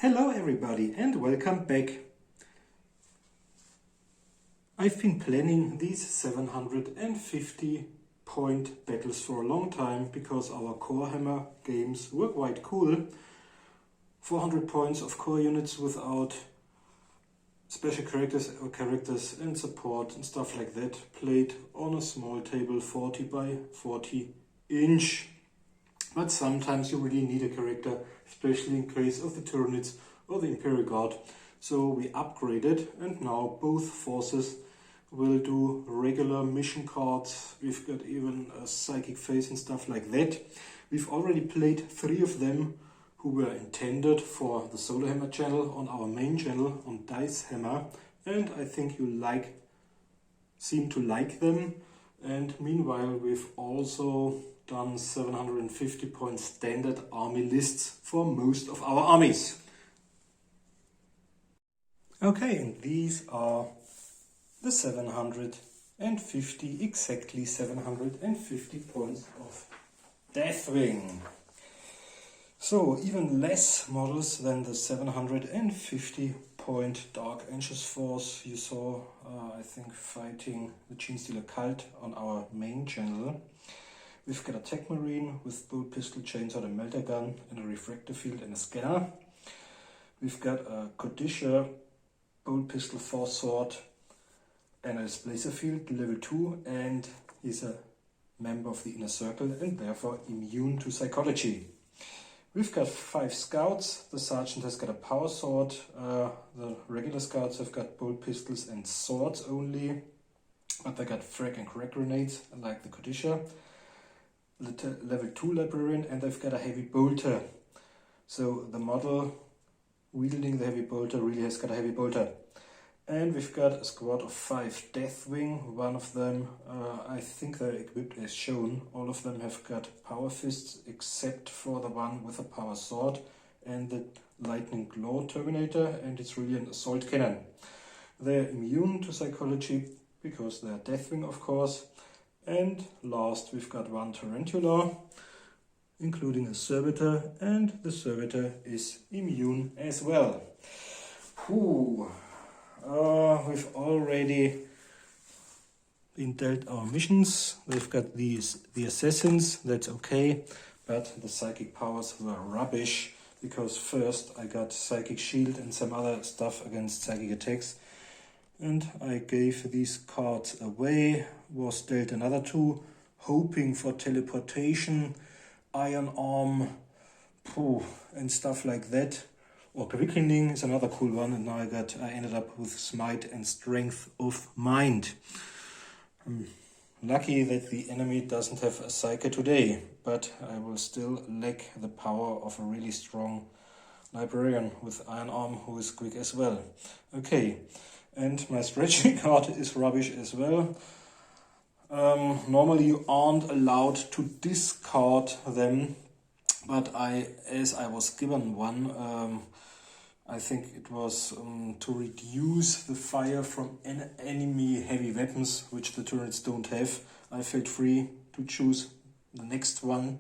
Hello everybody and welcome back. I've been planning these 750 point battles for a long time because our Warhammer games were quite cool. 400 points of core units without special characters and support and stuff like that, played on a small table 40 by 40 inch. But sometimes you really need a character, especially in case of the Tyranids or the Imperial Guard. So we upgraded and now both forces will do regular mission cards. We've got even a psychic phase and stuff like that. We've already played 3 of them who were intended for the Solar Hammer channel on our main channel on Dice Hammer, and I think you seem to like them. And meanwhile we've also done 750 point standard army lists for most of our armies. Okay, and these are the 750, exactly 750 points of Deathwing. So even less models than the 750 point Dark Angels force you saw, I think, fighting the Genestealer cult on our main channel. We've got a Tech Marine with bolt pistol, chainsaw, and melter gun, and a refractor field and a scanner. We've got a Codicia bolt pistol, force sword, and a displacer field, level 2, and he's a member of the inner circle and therefore immune to psychology. We've got 5 scouts. The sergeant has got a power sword. The regular scouts have got bolt pistols and swords only, but they got frag and crack grenades like the Codicia. Level 2 Librarian, and they've got a heavy bolter. So the model wielding the heavy bolter really has got a heavy bolter. And we've got a squad of 5 Deathwing. One of them, I think they're equipped as shown. All of them have got power fists except for the one with a power sword and the lightning claw Terminator, and it's really an assault cannon. They're immune to psychology because they're Deathwing, of course. And last we've got one Tarantula, including a servitor, and the servitor is immune as well. We've already been dealt our missions. We've got the assassins, that's okay, but the psychic powers were rubbish because first I got psychic shield and some other stuff against psychic attacks, and I gave these cards away, was dealt another 2, hoping for teleportation, iron arm, and stuff like that. Or quickening is another cool one, and now I ended up with smite and strength of mind. I'm lucky that the enemy doesn't have a psyker today, but I will still lack the power of a really strong librarian with iron arm who is quick as well. Okay, and my stretching card is rubbish as well. Normally you aren't allowed to discard them, but as I was given one, I think it was to reduce the fire from enemy heavy weapons, which the Tyranids don't have. I felt free to choose the next one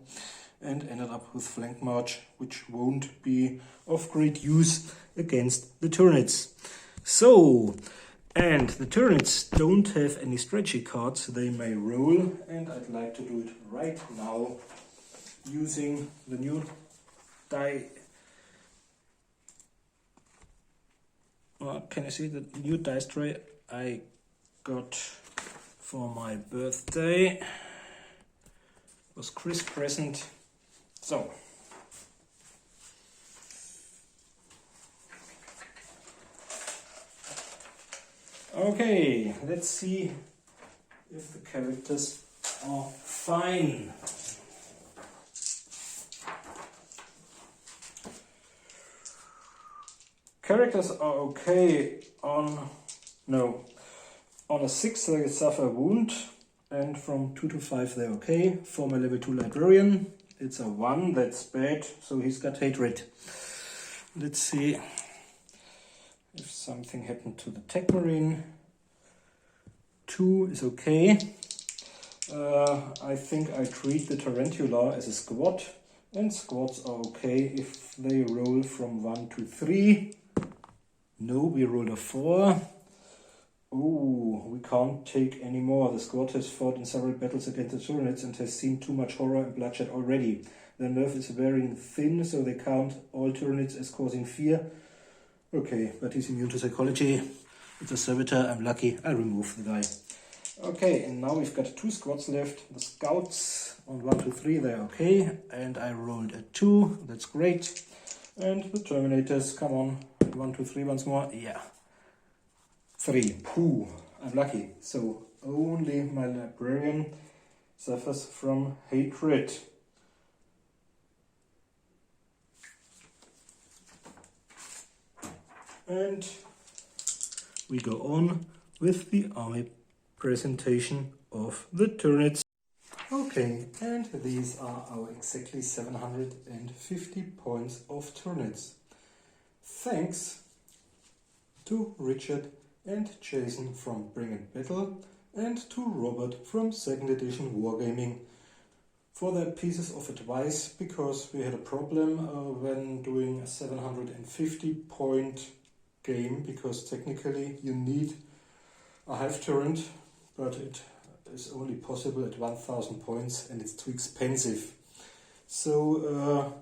and ended up with flank march, which won't be of great use against the Tyranids. So, and the Tyranids don't have any stretchy cards, they may roll, and I'd like to do it right now using the new die. Can you see the new dice tray I got for my birthday? It was Chris' present. So, okay, let's see if the characters are fine. Characters are okay on a 6 they suffer a wound, and from 2 to 5 they're okay. For my level 2 Librarian, it's a 1, that's bad, so he's got hatred. Let's see if something happened to the Tech Marine. 2 is okay. I think I treat the Tarantula as a squad And squads are okay if they roll from 1 to 3. No, we rolled a 4. Oh, we can't take any more. The squad has fought in several battles against the Tyranids and has seen too much horror and bloodshed already. Their nerve is wearing thin, so they count all Tyranids as causing fear. Okay, but he's immune to psychology. It's a servitor. I'm lucky. I'll remove the guy. Okay, and now we've got 2 squads left. The scouts on 1 to 3, they're okay. And I rolled a 2. That's great. And the Terminators, come on. 1 to 3 once more. Yeah. 3. Pooh, I'm lucky. So only my Librarian suffers from hatred. And we go on with the army presentation of the Tyranids. Okay, and these are our exactly 750 points of Tyranids. Thanks to Richard and Jason from Bring and Battle and to Robert from 2nd edition Wargaming for their pieces of advice, because we had a problem when doing a 750 point game, because technically you need a hive turret, but it is only possible at 1000 points and it's too expensive. So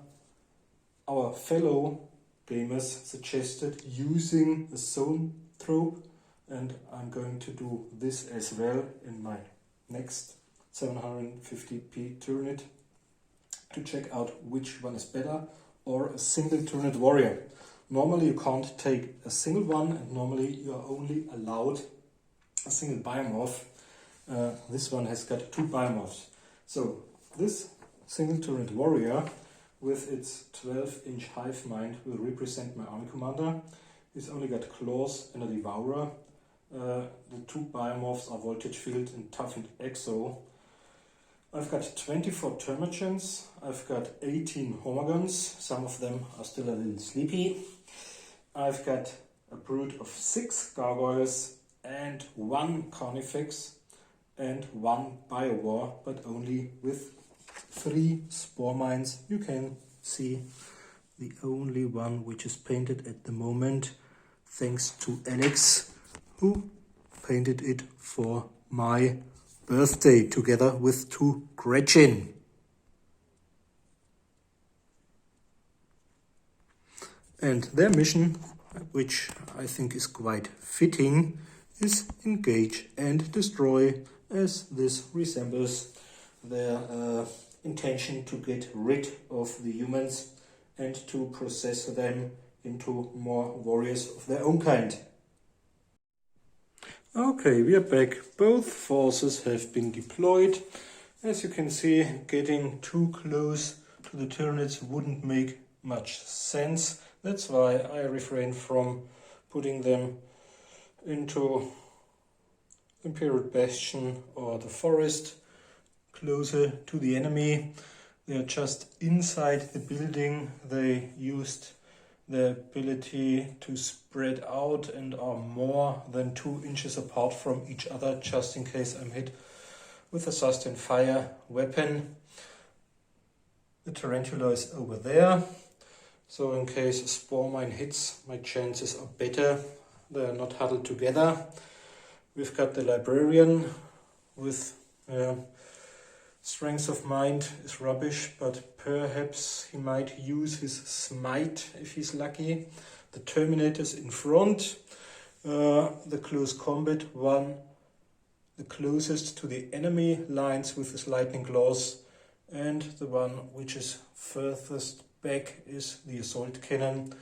our fellow gamers suggested using a zone trope, and I'm going to do this as well in my next 750p Tyranid to check out which one is better, or a single Tyranid warrior. Normally you can't take a single one, and normally you are only allowed a single biomorph. This one has got 2 biomorphs. So this single Tyranid warrior with its 12-inch hive mind will represent my army commander. He's only got claws and a devourer. The 2 biomorphs are voltage field and toughened exo. I've got 24 termagants. I've got 18 homagons. Some of them are still a little sleepy. I've got a brood of 6 gargoyles and 1 carnifex and 1 biowar, but only with 3 spore mines. You can see the only one which is painted at the moment, thanks to Alex, who painted it for my birthday together with 2 Gretchen. And their mission, which I think is quite fitting, is engage and destroy, as this resembles their intention to get rid of the humans and to process them into more warriors of their own kind. Okay, we are back. Both forces have been deployed. As you can see, getting too close to the Tyranids wouldn't make much sense. That's why I refrain from putting them into Imperial Bastion or the forest closer to the enemy. They are just inside the building. They used the ability to spread out and are more than 2 inches apart from each other, just in case I'm hit with a sustained fire weapon. The Tarantula is over there, so in case a spore mine hits, my chances are better. They are not huddled together. We've got the Librarian with strength of mind is rubbish, but perhaps he might use his smite if he's lucky. The Terminators in front, the close combat one, the closest to the enemy lines with his lightning claws, and the one which is furthest back is the assault cannon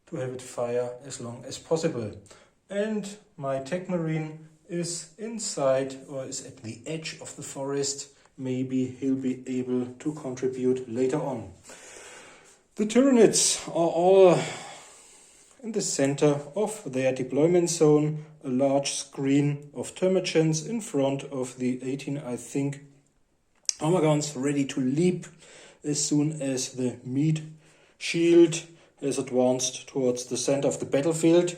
to have it fire as long as possible. And my Tech Marine is inside, or is at the edge of the forest. Maybe he'll be able to contribute later on. The Tyranids are all in the center of their deployment zone, a large screen of termagants in front of the 18, I think, Armagons ready to leap as soon as the meat shield has advanced towards the center of the battlefield.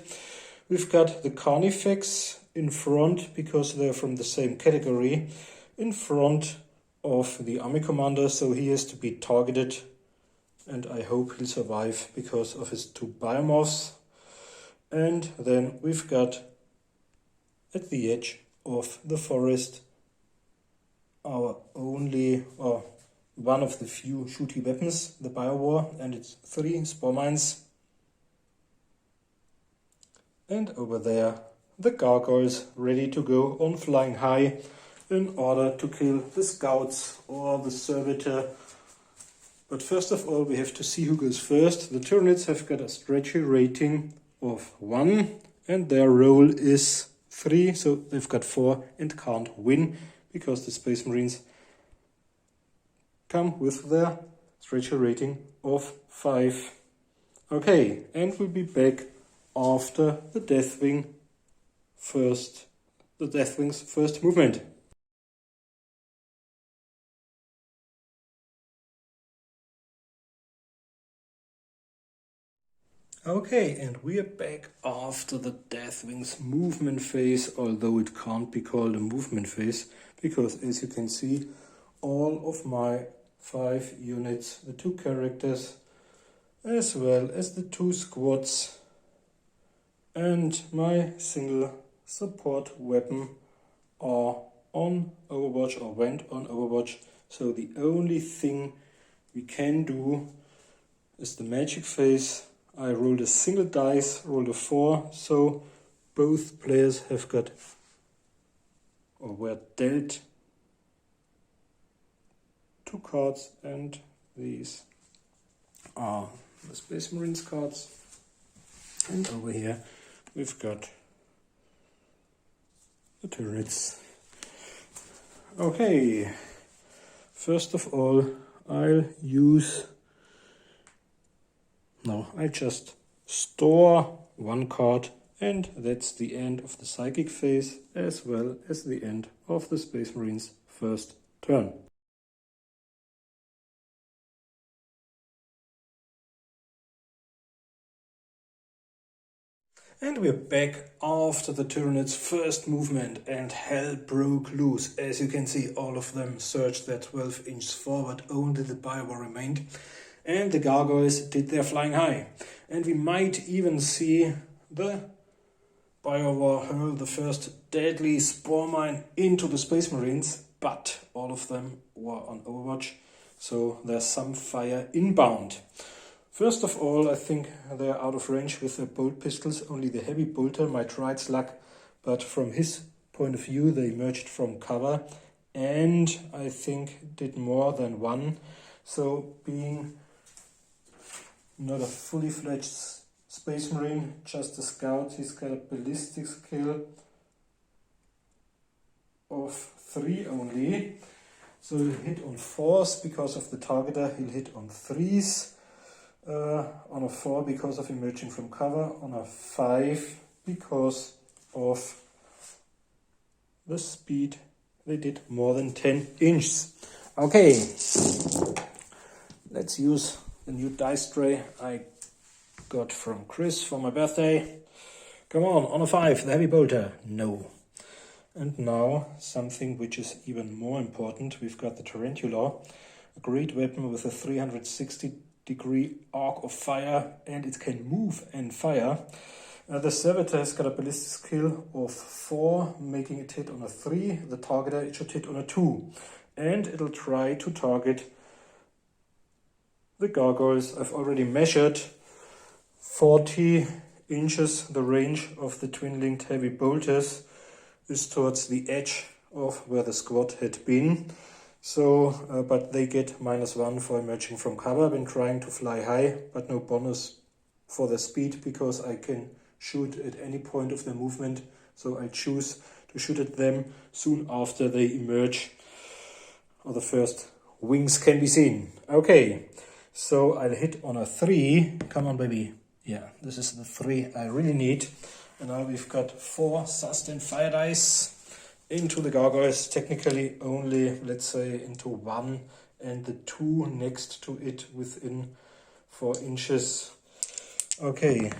We've got the Carnifex in front, because they're from the same category, in front of the army commander, so he has to be targeted and I hope he'll survive because of his 2 biomorphs. And then we've got at the edge of the forest our only, or one of the few shooty weapons, the Biowar, and it's 3 spore mines. And over there, the gargoyles ready to go on flying high in order to kill the scouts or the servitor. But first of all, we have to see who goes first. The Tyranids have got a stretchy rating of 1, and their roll is 3, so they've got 4 and can't win, because the Space Marines come with their stretchy rating of 5. Okay, and we'll be back after the Deathwing's first movement. Okay, and we are back after the Deathwing's movement phase, although it can't be called a movement phase, because as you can see, all of my 5 units, the 2 characters, as well as the 2 squads, and my single support weapon are on Overwatch or went on Overwatch. So the only thing we can do is the magic phase. I rolled a single dice, rolled a 4, so both players have got or were dealt 2 cards, and these are the Space Marines cards. And over here we've got the Tyranids. Okay, first of all I just store 1 card, and that's the end of the psychic phase as well as the end of the Space Marines' first turn. And we're back after the Tyranids' first movement, and hell broke loose. As you can see, all of them surged their 12 inches forward, only the Biowar remained. And the gargoyles did their flying high. And we might even see the Biowar hurl the first deadly spore mine into the Space Marines, but all of them were on Overwatch, so there's some fire inbound. First of all, I think they're out of range with their bolt pistols. Only the heavy bolter might try its luck, but from his point of view, they emerged from cover and I think did more than 1. So being not a fully fledged Space Marine, just a scout, he's got a ballistic skill of 3 only. So he'll hit on 4s because of the targeter, he'll hit on 3s. On a 4 because of emerging from cover, on a 5 because of the speed. They did more than 10 inches. Okay, let's use the new dice tray I got from Chris for my birthday. Come on a 5, the heavy bolter. No. And now something which is even more important. We've got the Tarantula, a great weapon with a 360-degree arc of fire, and it can move and fire. The servitor has got a ballistic skill of 4, making it hit on a 3. The targeter, it should hit on a 2. And it'll try to target the gargoyles. I've already measured 40 inches. The range of the twin-linked heavy bolters is towards the edge of where the squad had been. So, but they get -1 for emerging from cover. I've been trying to fly high, but no bonus for the speed because I can shoot at any point of their movement. So I choose to shoot at them soon after they emerge, or the first wings can be seen. Okay, so I'll hit on a 3. Come on, baby. Yeah, this is the 3 I really need. And now we've got 4 sustained fire dice into the gargoyles, technically only, let's say, into 1, and the 2 next to it within 4 inches. Okay,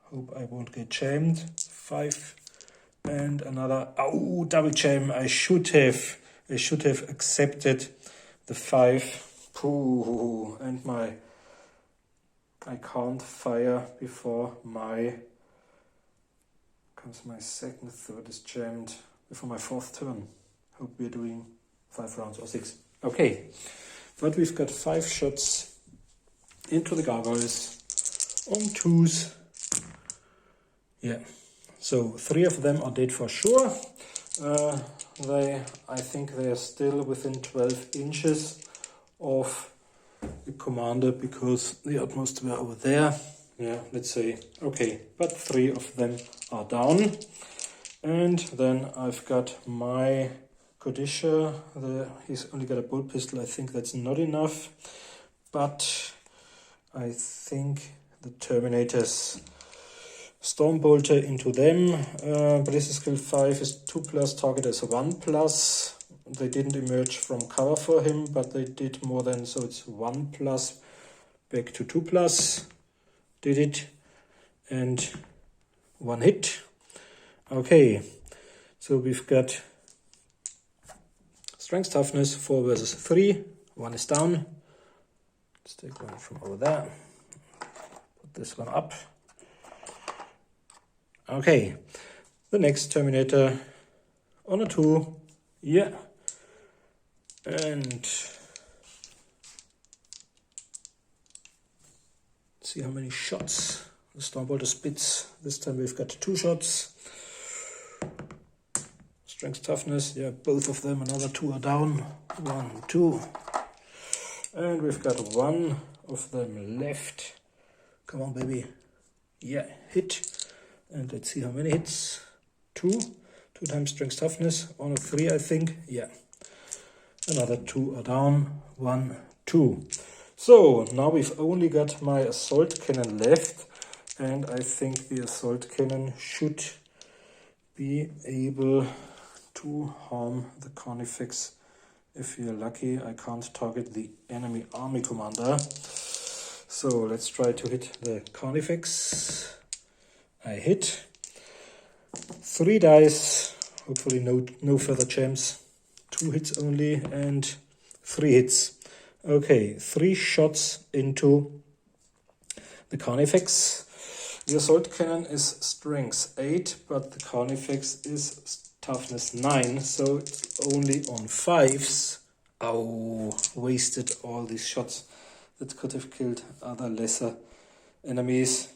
hope I won't get jammed. 5 and another, oh, double jam. I should have accepted the 5. Pooh, and my I can't fire before my second, third is jammed, before my fourth turn. Hope we're doing 5 rounds or 6. Okay, but we've got 5 shots into the gargoyles on 2s. Yeah, so 3 of them are dead for sure. I think they are still within 12 inches of the commander because the utmost were over there. Yeah, let's say, okay, but 3 of them are down. And then I've got my Kodisha. He's only got a bolt pistol. I think that's not enough. But I think the Terminators, Stormbolter into them. Ballistic skill 5 is 2+, target is 1+. They didn't emerge from cover for him, but they did more than, so it's 1+, back to 2+. Did it, and 1 hit. Okay, so we've got strength toughness 4 versus 3. 1 is down. Let's take one from over there. Put this one up. Okay, the next Terminator on a 2. Yeah. And see how many shots the Stormbolter spits. This time we've got 2 shots. Strength toughness, yeah, both of them, another 2 are down. 1, 2. And we've got 1 of them left. Come on, baby. Yeah, hit. And let's see how many hits. 2. 2 times strength toughness. On a 3, I think. Yeah. Another 2 are down. 1, 2. So now we've only got my assault cannon left, and I think the assault cannon should be able to harm the Carnifex. If we're lucky, I can't target the enemy army commander. So let's try to hit the Carnifex. I hit. 3 dice, hopefully no further gems. 2 hits only and 3 hits. Okay, 3 shots into the Carnifex. The assault cannon is strength 8, but the Carnifex is toughness 9, so it's only on 5s. Oh, wasted all these shots that could have killed other lesser enemies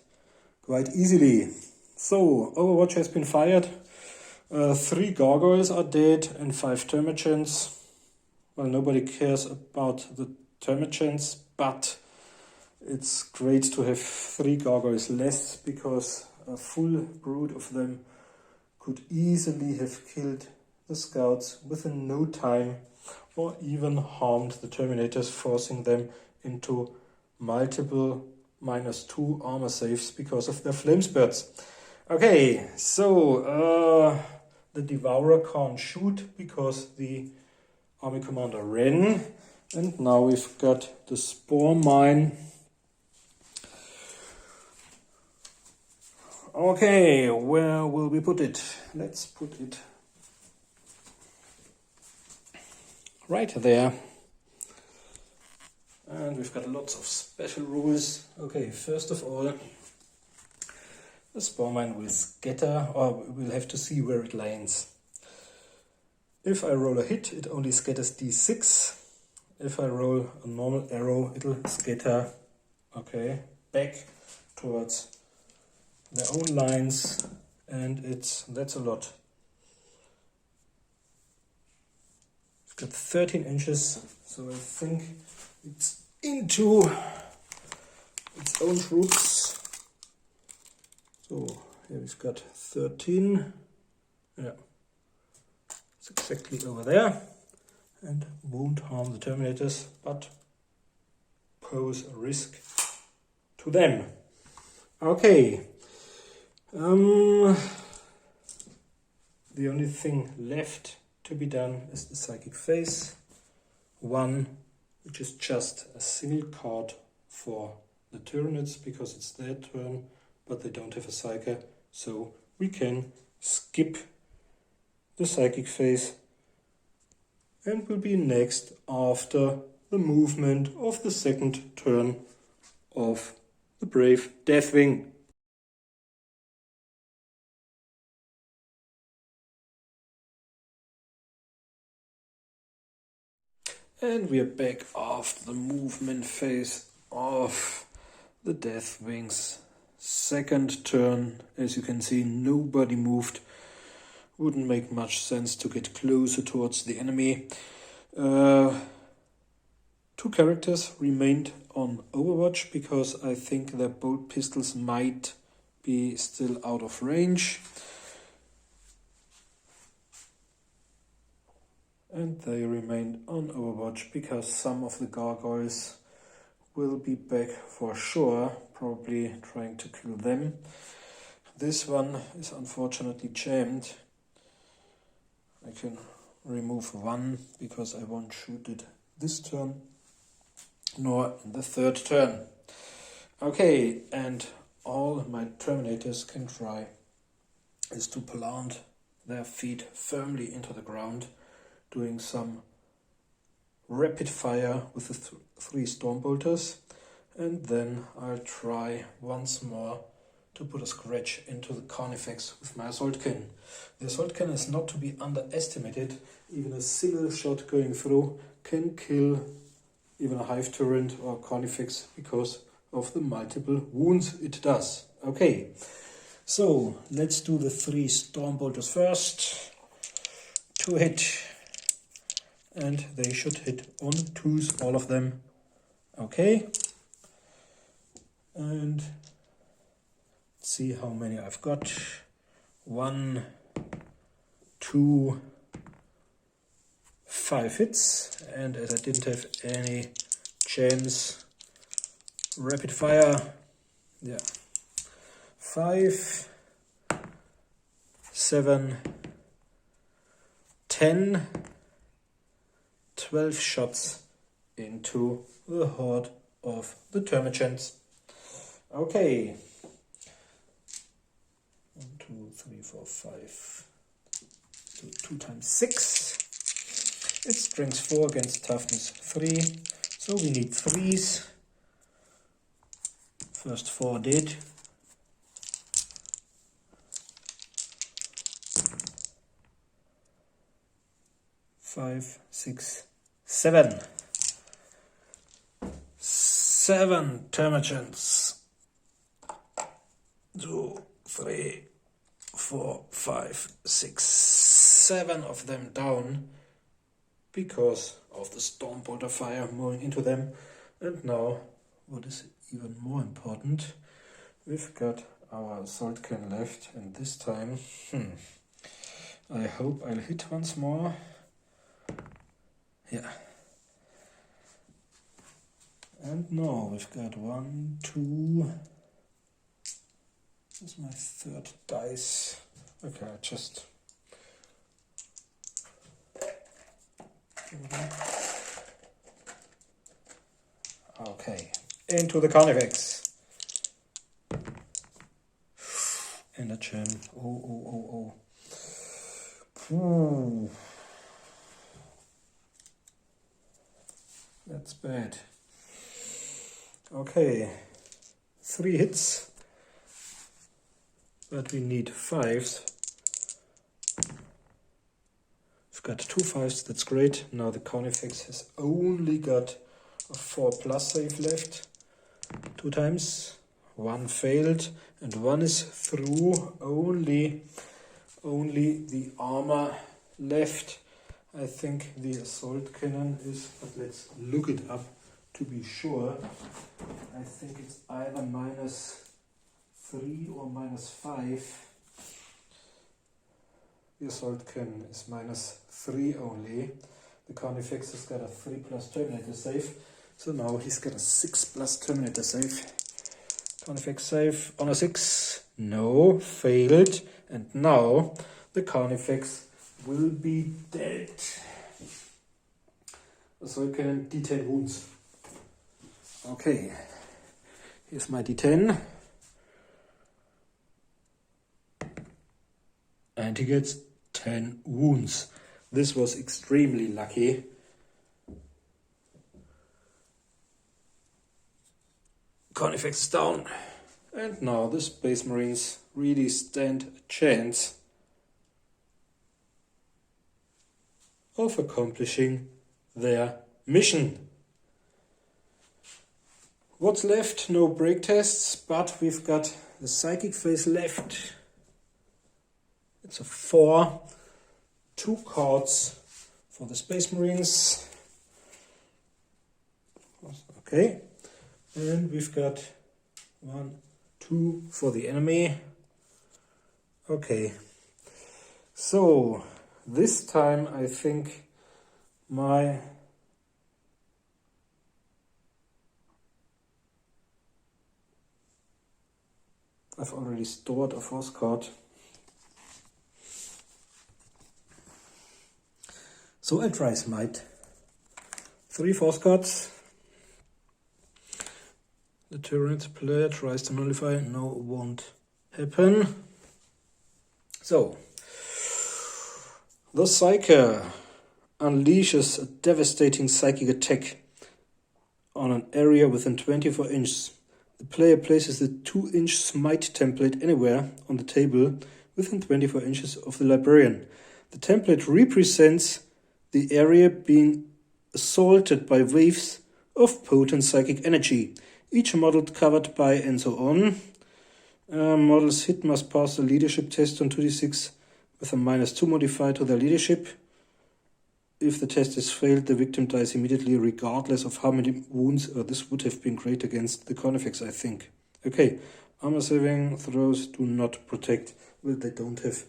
quite easily. So, Overwatch has been fired. 3 gargoyles are dead and 5 termagants. Well, nobody cares about the termagants, but it's great to have 3 gargoyles less, because a full brood of them could easily have killed the scouts within no time, or even harmed the Terminators, forcing them into multiple -2 armor saves because of their flame spurts. Okay, so the Devourer can't shoot because the army commander ran, and now we've got the Spore Mine. Okay, where will we put it? Let's put it right there. And we've got lots of special rules. Okay, first of all, the Spore Mine will scatter, or we'll have to see where it lands. If I roll a hit, it only scatters d6. If I roll a normal arrow, it'll scatter, okay, back towards their own lines, and that's a lot. It's got 13 inches, so I think it's into its own troops. So here we've got 13. Yeah, it's exactly over there, and won't harm the Terminators, but pose a risk to them. Okay. The only thing left to be done is the Psychic Phase 1, which is just a single card for the Tyranids because it's their turn, but they don't have a Psyker, so we can skip the Psychic Phase and will be next after the movement of the second turn of the brave Deathwing. And we are back after the movement phase of the Deathwing's second turn. As you can see, nobody moved. Wouldn't make much sense to get closer towards the enemy. 2 characters remained on Overwatch because I think their bolt pistols might be still out of range. And they remained on Overwatch because some of the gargoyles will be back for sure, probably trying to kill them. This one is unfortunately jammed. I can remove one because I won't shoot it this turn, nor in the third turn. Okay, and all my Terminators can try is to plant their feet firmly into the ground, doing some rapid fire with the 3 Stormbolters, and then I'll try once more to put a scratch into the Carnifex with my Assault Cannon. The Assault Cannon is not to be underestimated. Even a single shot going through can kill even a Hive Turret or Carnifex because of the multiple wounds it does. Okay, so let's do the 3 Stormbolters first. 2 hit. And they should hit on 2s, all of them. Okay. And let's see how many I've got. 1, 2, 5 hits. And as I didn't have any gems, rapid fire. Yeah. 5, 7, 10. 12 shots into the horde of the Termagants. Okay. 1, 2, 3, 4, 5. 2 times 6. It's strength 4 against toughness 3. So we need 3s. First 4 did. 5, 6, 7. 7 Termagants. 2, 3, 4, 5, 6, 7 of them down because of the Stormbolter fire moving into them. And now, what is even more important, we've got our Assault Cannon left, and this time, I hope I'll hit once more. Yeah. And now we've got 1, 2. This is my 3rd dice. Okay, I just. Okay, into the Carnifex. And a gem. Oh. Ooh. That's bad. Okay, 3 hits, but we need 5s. We've got 2 5s, that's great. Now the Carnifex has only got a 4+ save left. 2 times, 1 failed, and 1 is through. Only the armor left. I think the Assault Cannon is, but let's look it up to be sure. I think it's either -3 or -5. The Assault Cannon is -3 only. The Carnifex has got a 3+ Terminator save, so now he's got a 6+ Terminator save. Carnifex save on a 6. No, failed. And now the Carnifex will be dead. Assault Cannon, D10 wounds. Okay, here's my D10. And he gets 10 wounds. This was extremely lucky. Carnifex is down. And now the Space Marines really stand a chance of accomplishing their mission. What's left? No break tests, but we've got the psychic phase left. It's a 4, 2 cards for the Space Marines. Okay, and we've got 1, 2 for the enemy. Okay, so this time I think I've already stored a force card. So I try Smite. 3 force cards. The Tyranid player tries to nullify. No, it won't happen. So, the Psyker unleashes a devastating psychic attack on an area within 24 inches. The player places the 2-inch Smite template anywhere on the table within 24 inches of the Librarian. The template represents the area being assaulted by waves of potent psychic energy, each model covered by and so on. Models hit must pass the leadership test on 2d6 with a -2 modifier to their leadership. If the test is failed, the victim dies immediately regardless of how many wounds. This would have been great against the Carnifex, I think. Okay, armor saving throws do not protect. Well, they don't have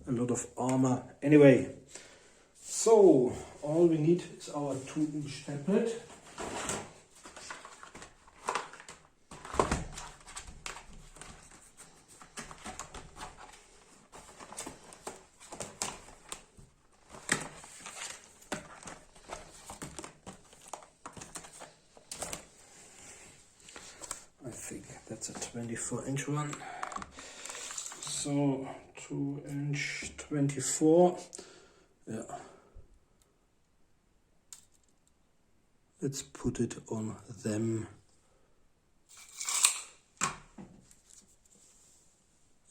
a lot of armor anyway. So, all we need is our 2-inch template. I think that's a 24-inch one. So 2-inch 24. Yeah. Let's put it on them.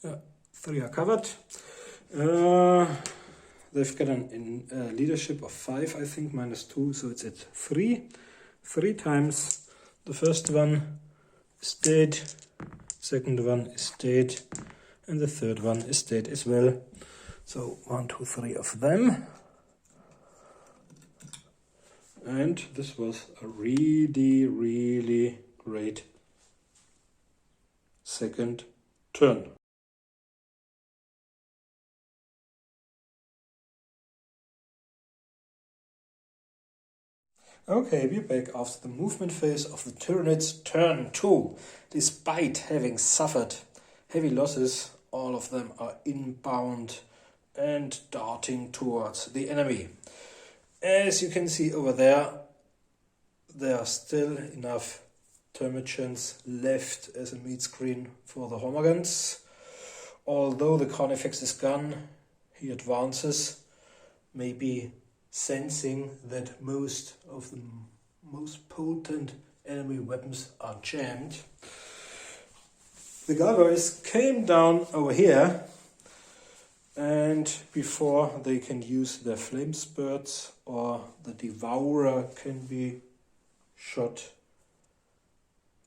Yeah, 3 are covered. They've got a leadership of 5, I think, -2, so it's at 3. 3 times. The first one is dead, second one is dead, and the third one is dead as well. So 1, 2, 3 of them. And this was a really, really great second turn. Okay, we're back after the movement phase of the Tyranids turn 2. Despite having suffered heavy losses, all of them are inbound and darting towards the enemy. As you can see over there are still enough Termagants left as a meat screen for the Hormagaunts. Although the Carnifex is gone, he advances, maybe sensing that most of the most potent enemy weapons are jammed. The Gargoyles came down over here, and before they can use their flame spurts or the Devourer can be shot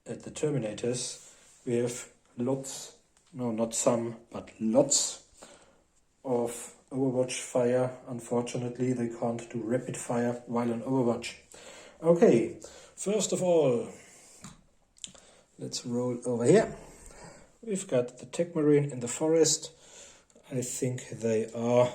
at the Terminators, we have lots, no not some, but lots of Overwatch fire. Unfortunately, they can't do rapid fire while on Overwatch. Okay, first of all, let's roll over here. We've got the Tech Marine in the forest. I think they are.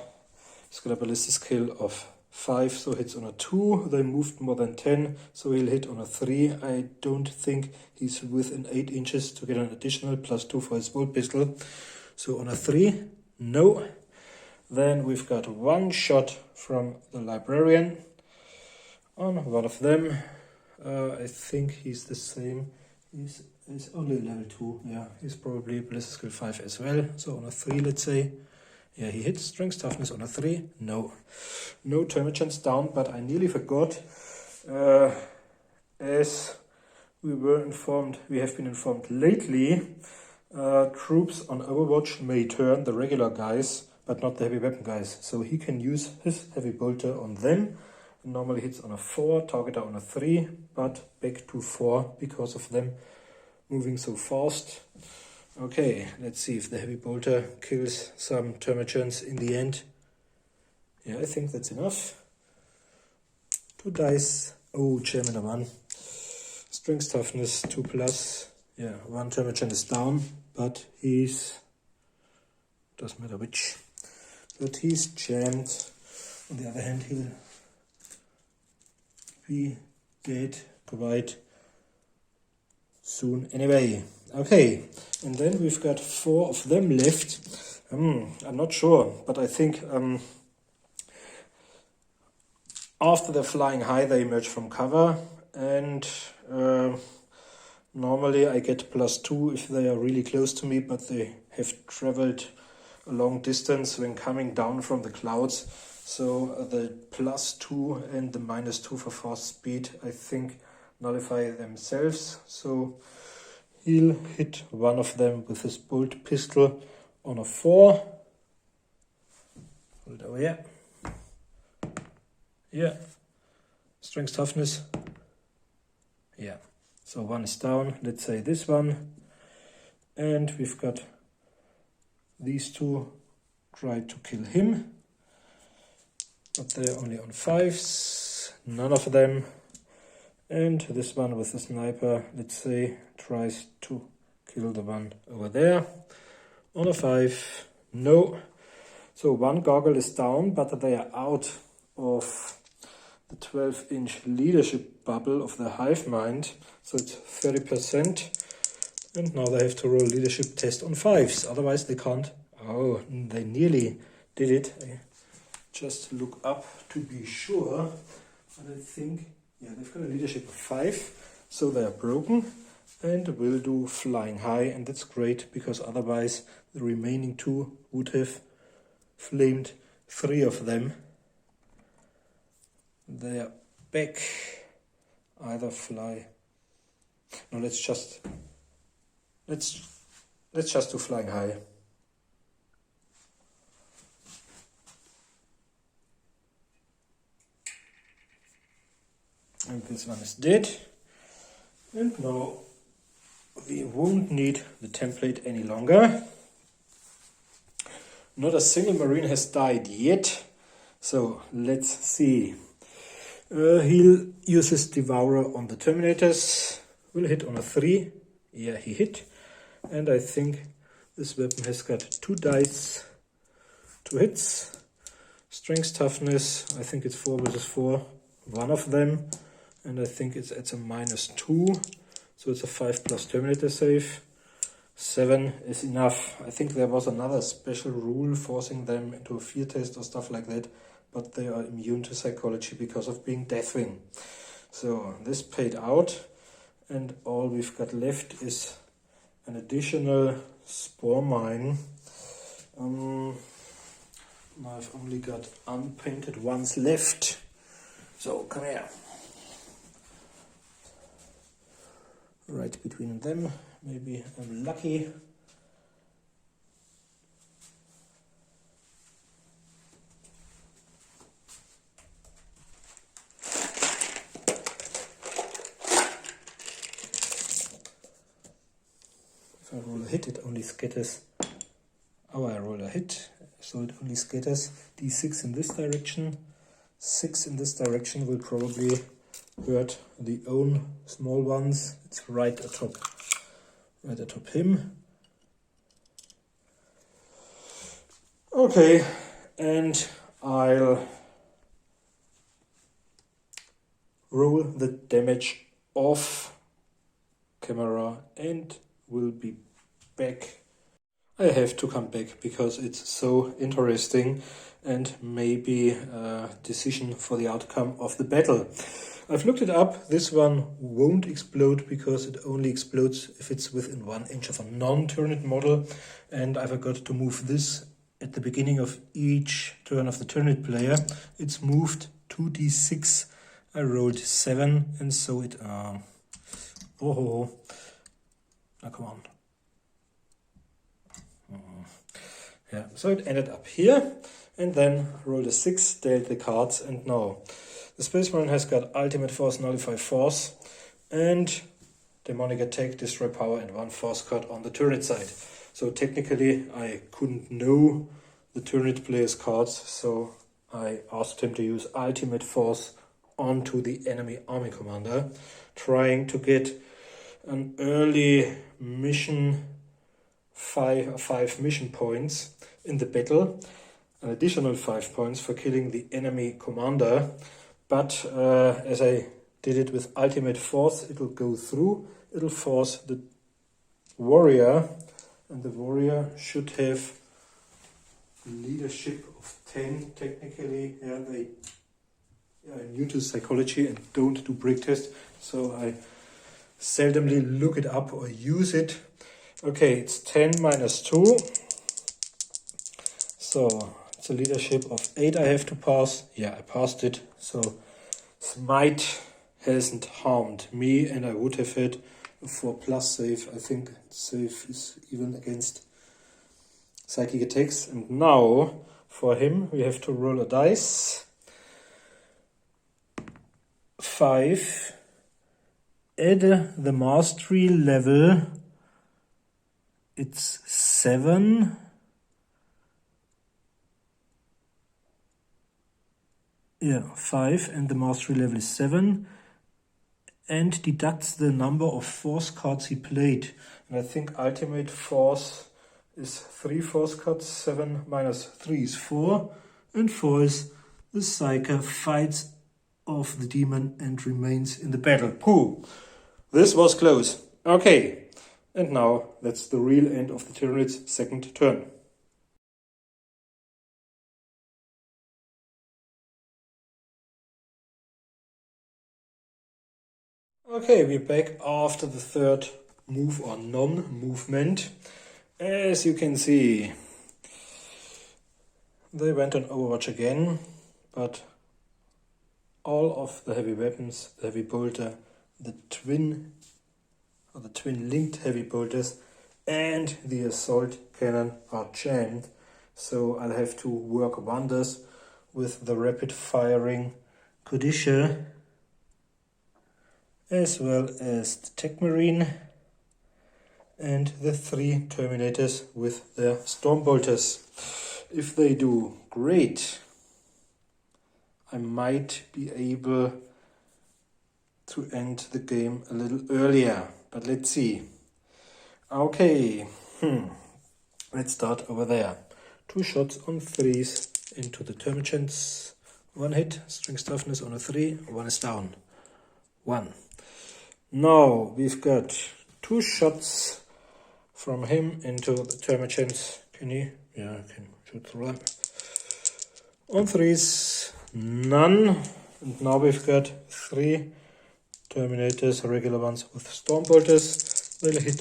He's got a ballistic skill of 5, so hits on a 2. They moved more than 10, so he'll hit on a 3. I don't think he's within 8 inches to get an additional +2 for his bolt pistol. So on a 3, no. Then we've got 1 shot from the Librarian on one of them. I think he's the same. He's only level 2. Yeah, he's probably ballistic skill 5 as well. So on a 3, let's say. Yeah, he hits strength toughness on a 3. No Termagants down, but I nearly forgot. As we have been informed lately, troops on Overwatch may turn the regular guys, but not the heavy weapon guys. So he can use his heavy bolter on them. It normally hits on a 4, targeter on a 3, but back to 4 because of them moving so fast. Okay, let's see if the heavy bolter kills some Termagants in the end. Yeah, I think that's enough. 2 dice. Oh, Chairman 1. Strength toughness 2+. Yeah, 1 Termagant is down, but he's... doesn't matter which. But he's jammed. On the other hand, he'll be dead quite soon anyway. Okay, and then we've got 4 of them left. I'm not sure, but I think after they're flying high, they emerge from cover, and normally I get +2 if they are really close to me, but they have traveled a long distance when coming down from the clouds. So the +2 and the -2 for fast speed, I think, nullify themselves. So he'll hit one of them with his bolt pistol on a 4. Hold over here. Yeah. Strength toughness. Yeah. So 1 is down. Let's say this one. And we've got these 2 try to kill him. But they're only on 5s. None of them. And this one with the sniper, let's say, tries to kill the one over there. On a 5, no. So 1 goggle is down, but they are out of the 12-inch leadership bubble of the hive mind. So it's 30%. And now they have to roll leadership test on 5s. Otherwise they can't. Oh, they nearly did it. I just look up to be sure. But I think... yeah, they've got a leadership of 5, so they are broken and will do flying high, and that's great because otherwise the remaining 2 would have flamed 3 of them. They are back. Either fly. No, let's just do flying high. And this one is dead. And now we won't need the template any longer. Not a single Marine has died yet. So let's see. He'll use his Devourer on the Terminators. Will hit on a 3. Yeah, he hit. And I think this weapon has got 2 dice, 2 hits. Strength toughness, I think it's 4 versus 4. One of them. And I think it's at a -2, so it's a 5+ Terminator save. 7 is enough. I think there was another special rule forcing them into a fear test or stuff like that, but they are immune to psychology because of being Deathwing. So this paid out, and all we've got left is an additional Spore Mine. I've only got unpainted ones left. So come here. Right between them, maybe I'm lucky. If I roll a hit, it only scatters. Oh, I roll a hit, so it only scatters d6 in this direction. 6 in this direction will probably hurt the own small ones. It's right atop him. Okay, and I'll roll the damage off camera and will be back. I have to come back because it's so interesting and maybe a decision for the outcome of the battle. I've looked it up. This one won't explode because it only explodes if it's within 1 inch of a non-Tyranid model. And I forgot to move this at the beginning of each turn of the Tyranid player. It's moved 2d6. I rolled 7, and so it Oh, now come on. Yeah, so it ended up here, and then rolled a 6, dealt the cards, and now the Space Marine has got Ultimate Force, Nullify Force, and Demonic Attack, Destroy Power, and 1 Force card on the Tyranid side. So technically I couldn't know the Tyranid player's cards, so I asked him to use Ultimate Force onto the enemy army commander, trying to get an early mission, 5 mission points in the battle, an additional 5 points for killing the enemy commander. But as I did it with Ultimate Force, it'll go through, it'll force the warrior, and the warrior should have leadership of 10 technically. Yeah, they are new to psychology and don't do break test, so I seldomly look it up or use it. Okay, it's 10 minus 2, so it's a leadership of 8 I have to pass. Yeah, I passed it, so Smite hasn't harmed me, and I would have had a 4+ save. I think save is even against psychic attacks. And now for him we have to roll a dice. 5, add the mastery level, it's 7. Yeah, 5, and the mastery level is 7, and deducts the number of force cards he played. And I think Ultimate Force is 3 force cards, 7 minus 3 is 4, and 4 is the Psyker fights off the demon and remains in the battle. Pooh! This was close. Okay, and now that's the real end of the Tyranid's second turn. Okay, we're back after the third move or non-movement. As you can see, they went on Overwatch again, but all of the heavy weapons, the heavy bolter, the twin linked heavy bolters, and the assault cannon are jammed. So I'll have to work wonders with the rapid firing Kodisha, as well as the Tech Marine and the 3 Terminators with their Storm Bolters. If they do great, I might be able to end the game a little earlier, but let's see. Okay, let's start over there. 2 shots on 3s into the Termagants. 1 hit, Strength Toughness on a 3, 1 is down. 1. Now we've got 2 shots from him into the Termagants. Can he? Yeah, I can shoot through them. On 3s, none. And now we've got 3 Terminators, regular ones with Storm Bolters. They'll hit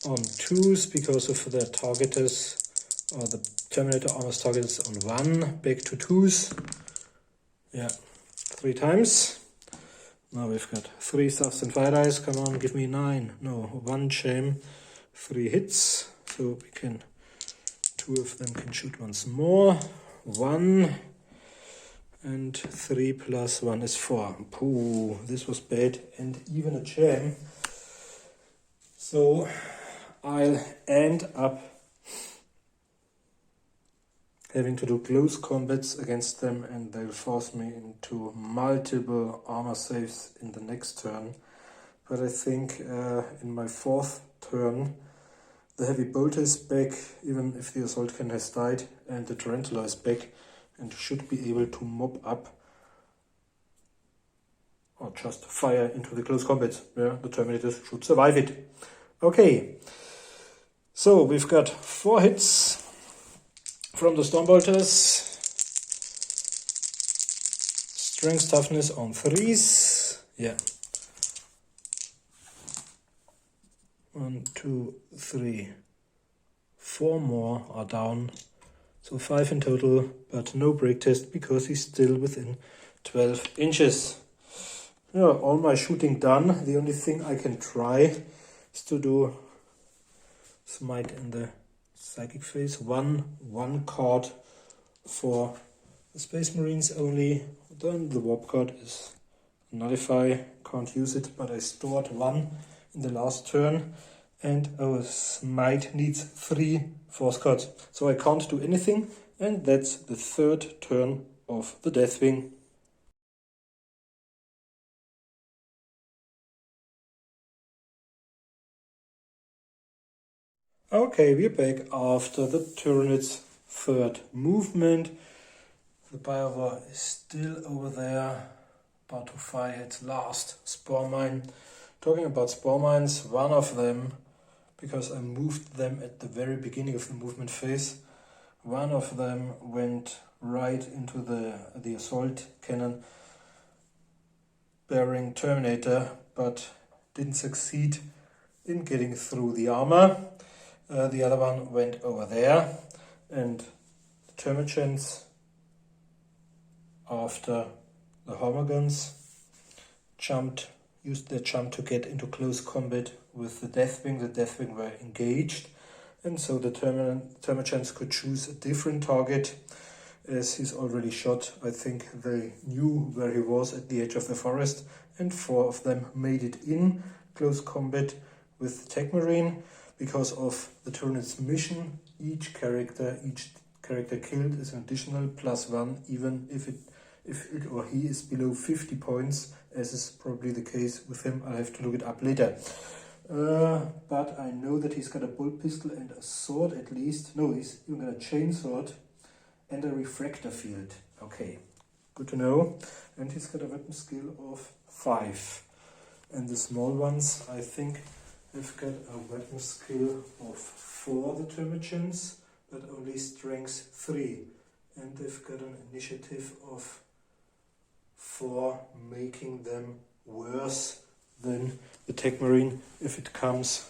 on 2s because of their targeters, or the Terminator armor's targeters on 1, back to 2s. Yeah, 3 times. Now we've got 3 stuffs and fire dice. Come on, give me 9. No, 1 shame. 3 hits. So we can, 2 of them can shoot once more. 1. And 3 plus 1 is 4. Pooh, this was bad, and even a jam. So I'll end up having to do close combats against them, and they'll force me into multiple armor saves in the next turn. But I think in my 4th turn, the heavy bolter is back, even if the assault cannon has died, and the Tarantula is back and should be able to mop up or just fire into the close combats. Yeah, the Terminators should survive it. Okay, so we've got 4 hits from the Storm Bolters. Strength Toughness on 3s. Yeah. 1, 2, 3, 4 more are down. So 5 in total, but no break test because he's still within 12 inches. Yeah, all my shooting done. The only thing I can try is to do smite in the psychic phase. One card for the Space Marines only. Then the warp card is nullify. Can't use it, but I stored one in the last turn. And our smite needs 3 force cards. So I can't do anything. And that's the 3rd turn of the Deathwing. Okay, we're back after the Tyranids' 3rd movement. The Biowar is still over there, about to fire its last spore mine. Talking about spore mines, one of them, because I moved them at the very beginning of the movement phase, one of them went right into the assault cannon bearing Terminator, but didn't succeed in getting through the armor. The other one went over there, and the Termagants, after the Hammer guns, used their jump to get into close combat with the Deathwing. The Deathwing were engaged, and so the Termagants could choose a different target. As he's already shot, I think they knew where he was at the edge of the forest, and 4 of them made it in close combat with the Tech Marine. Because of the Tyranid's mission, each character killed is an additional +1, even if it or he is below 50 points, as is probably the case with him. I'll have to look it up later. But I know that he's got a bolt pistol and a sword at least. No, he's even got a chainsword and a refractor field. Okay, good to know. And he's got a weapon skill of 5. And the small ones, I think, they've got a weapon skill of 4, the Termagants, but only strength 3. And they've got an initiative of 4, making them worse than the Tech Marine if it comes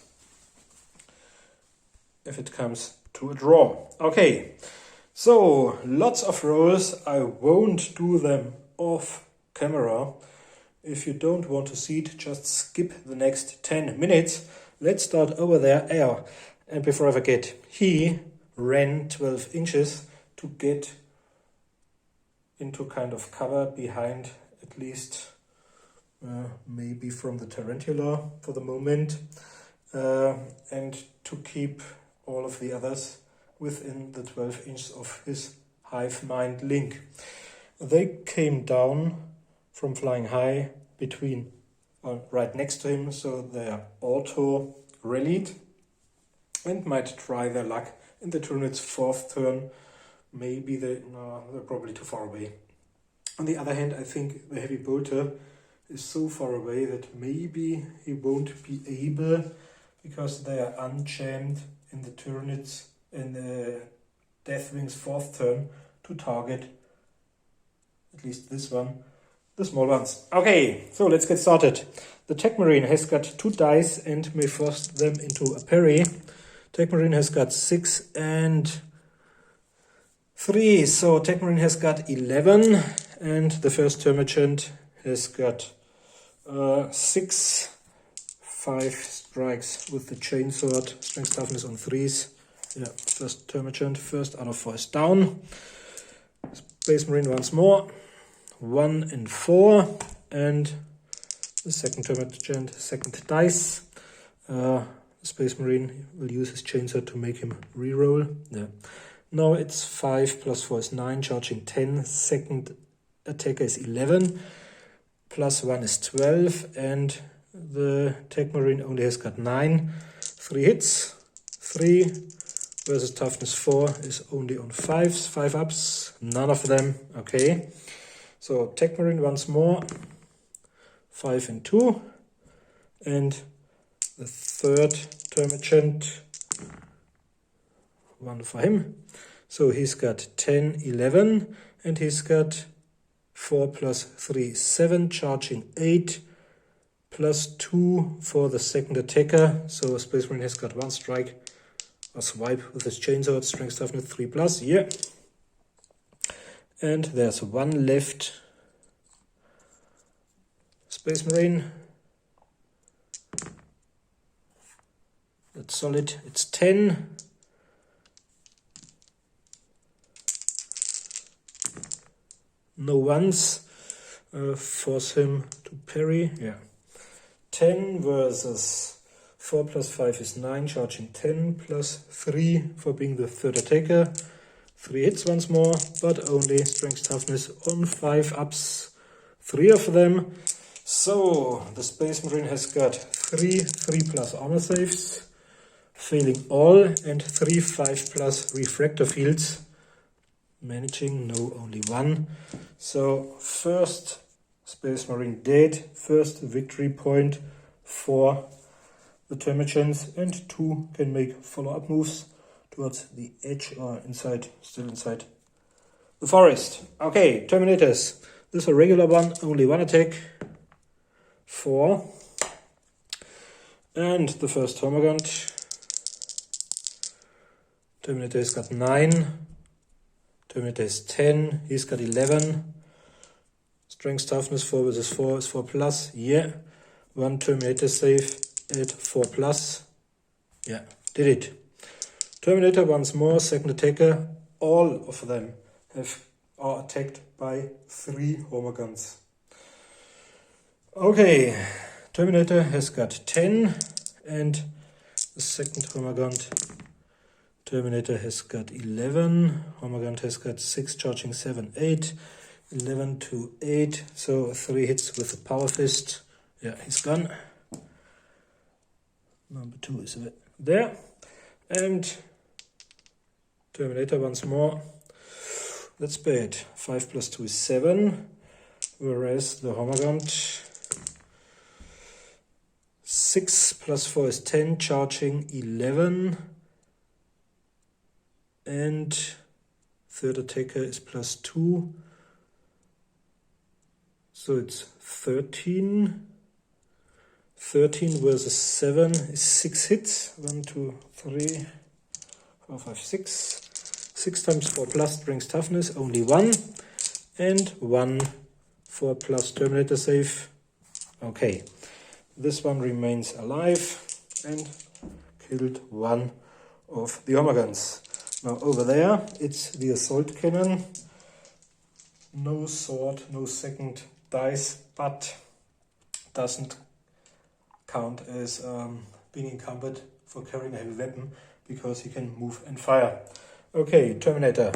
to a draw. Okay, so lots of rolls. I won't do them off camera. If you don't want to see it, just skip the next 10 minutes. Let's start over there. And before I forget, he ran 12 inches to get into kind of cover behind, at least maybe from the Tarantula for the moment, and to keep all of the others within the 12 inches of his hive mind link. They came down from flying high between right next to him, so they're auto rallied and might try their luck in the Tyranid's 4th turn. Maybe they're probably too far away. On the other hand, I think the heavy bolter is so far away that maybe he won't be able, because they are unchammed in the Tyranids in the Deathwing's 4th turn, to target at least this one, the small ones. Okay, so let's get started. The Tech Marine has got 2 dice and may force them into a parry. Tech Marine has got 6 and 3, so Tech Marine has got 11, and the first Termagant has got 6, 5 strikes with the chainsword, strength toughness on 3s. Yeah, first Termagant, first out of 4 is down. Space Marine once more. 1 and 4, and the second Termagant, second dice. Space Marine will use his chainsword to make him reroll. Yeah. Now it's 5 plus 4 is 9, charging 10. Second attacker is 11, plus 1 is 12, and the Tech Marine only has got 9. 3 hits, 3 versus toughness 4 is only on 5s, 5 ups, none of them. Okay. So Tech Marine once more, 5 and 2, and the third Termagant, 1 for him. So he's got 10, 11, and he's got 4 plus 3, 7, charging 8, plus 2 for the second attacker. So Space Marine has got 1 strike, a swipe with his chainsword, strength toughness 3 plus, yeah. And there's 1 left. Space Marine. That's solid. It's 10. No ones. Force him to parry. Yeah. 10 versus 4 plus 5 is 9, charging 10 plus 3 for being the third attacker. 3 hits once more, but only strength toughness on 5 ups. 3 of them. So the Space Marine has got 3 3+ armor saves, failing all, and 3 5+ refractor fields. Managing, no, only 1. So first Space Marine dead, first victory point for the Termagants, and 2 can make follow-up moves towards the edge or inside, still inside the forest. Okay, Terminators. This is a regular one, only 1 attack. 4. And the first Termagant. Terminator has got 9. Terminator is 10. He's got 11. Strength toughness 4 versus 4 is 4+. Yeah. 1 Terminator save at 4+. Yeah, did it. Terminator once more, second attacker. All of them are attacked by 3 Hormagaunts. Okay, Terminator has got 10, and the second Hormagaunt. Terminator has got 11. Hormagaunt has got 6, charging 7, 8. 11 to 8, so 3 hits with the Power Fist. Yeah, he's gone. Number 2 is there. And Terminator once more. That's bad. 5 plus 2 is 7. Whereas the Hormagaunt, 6 plus 4 is 10, charging 11. And third attacker is plus 2. So it's 13. 13 versus 7 is 6 hits. 1, 2, 3, 4, 5, 6. 6 times 4+ strength toughness, only 1. And 1 4+ Terminator save. Okay, this one remains alive and killed 1 of the Hormagaunts. Now over there, it's the assault cannon. No sword, no second dice, but doesn't count as being encumbered for carrying a heavy weapon because he can move and fire. Okay, Terminator.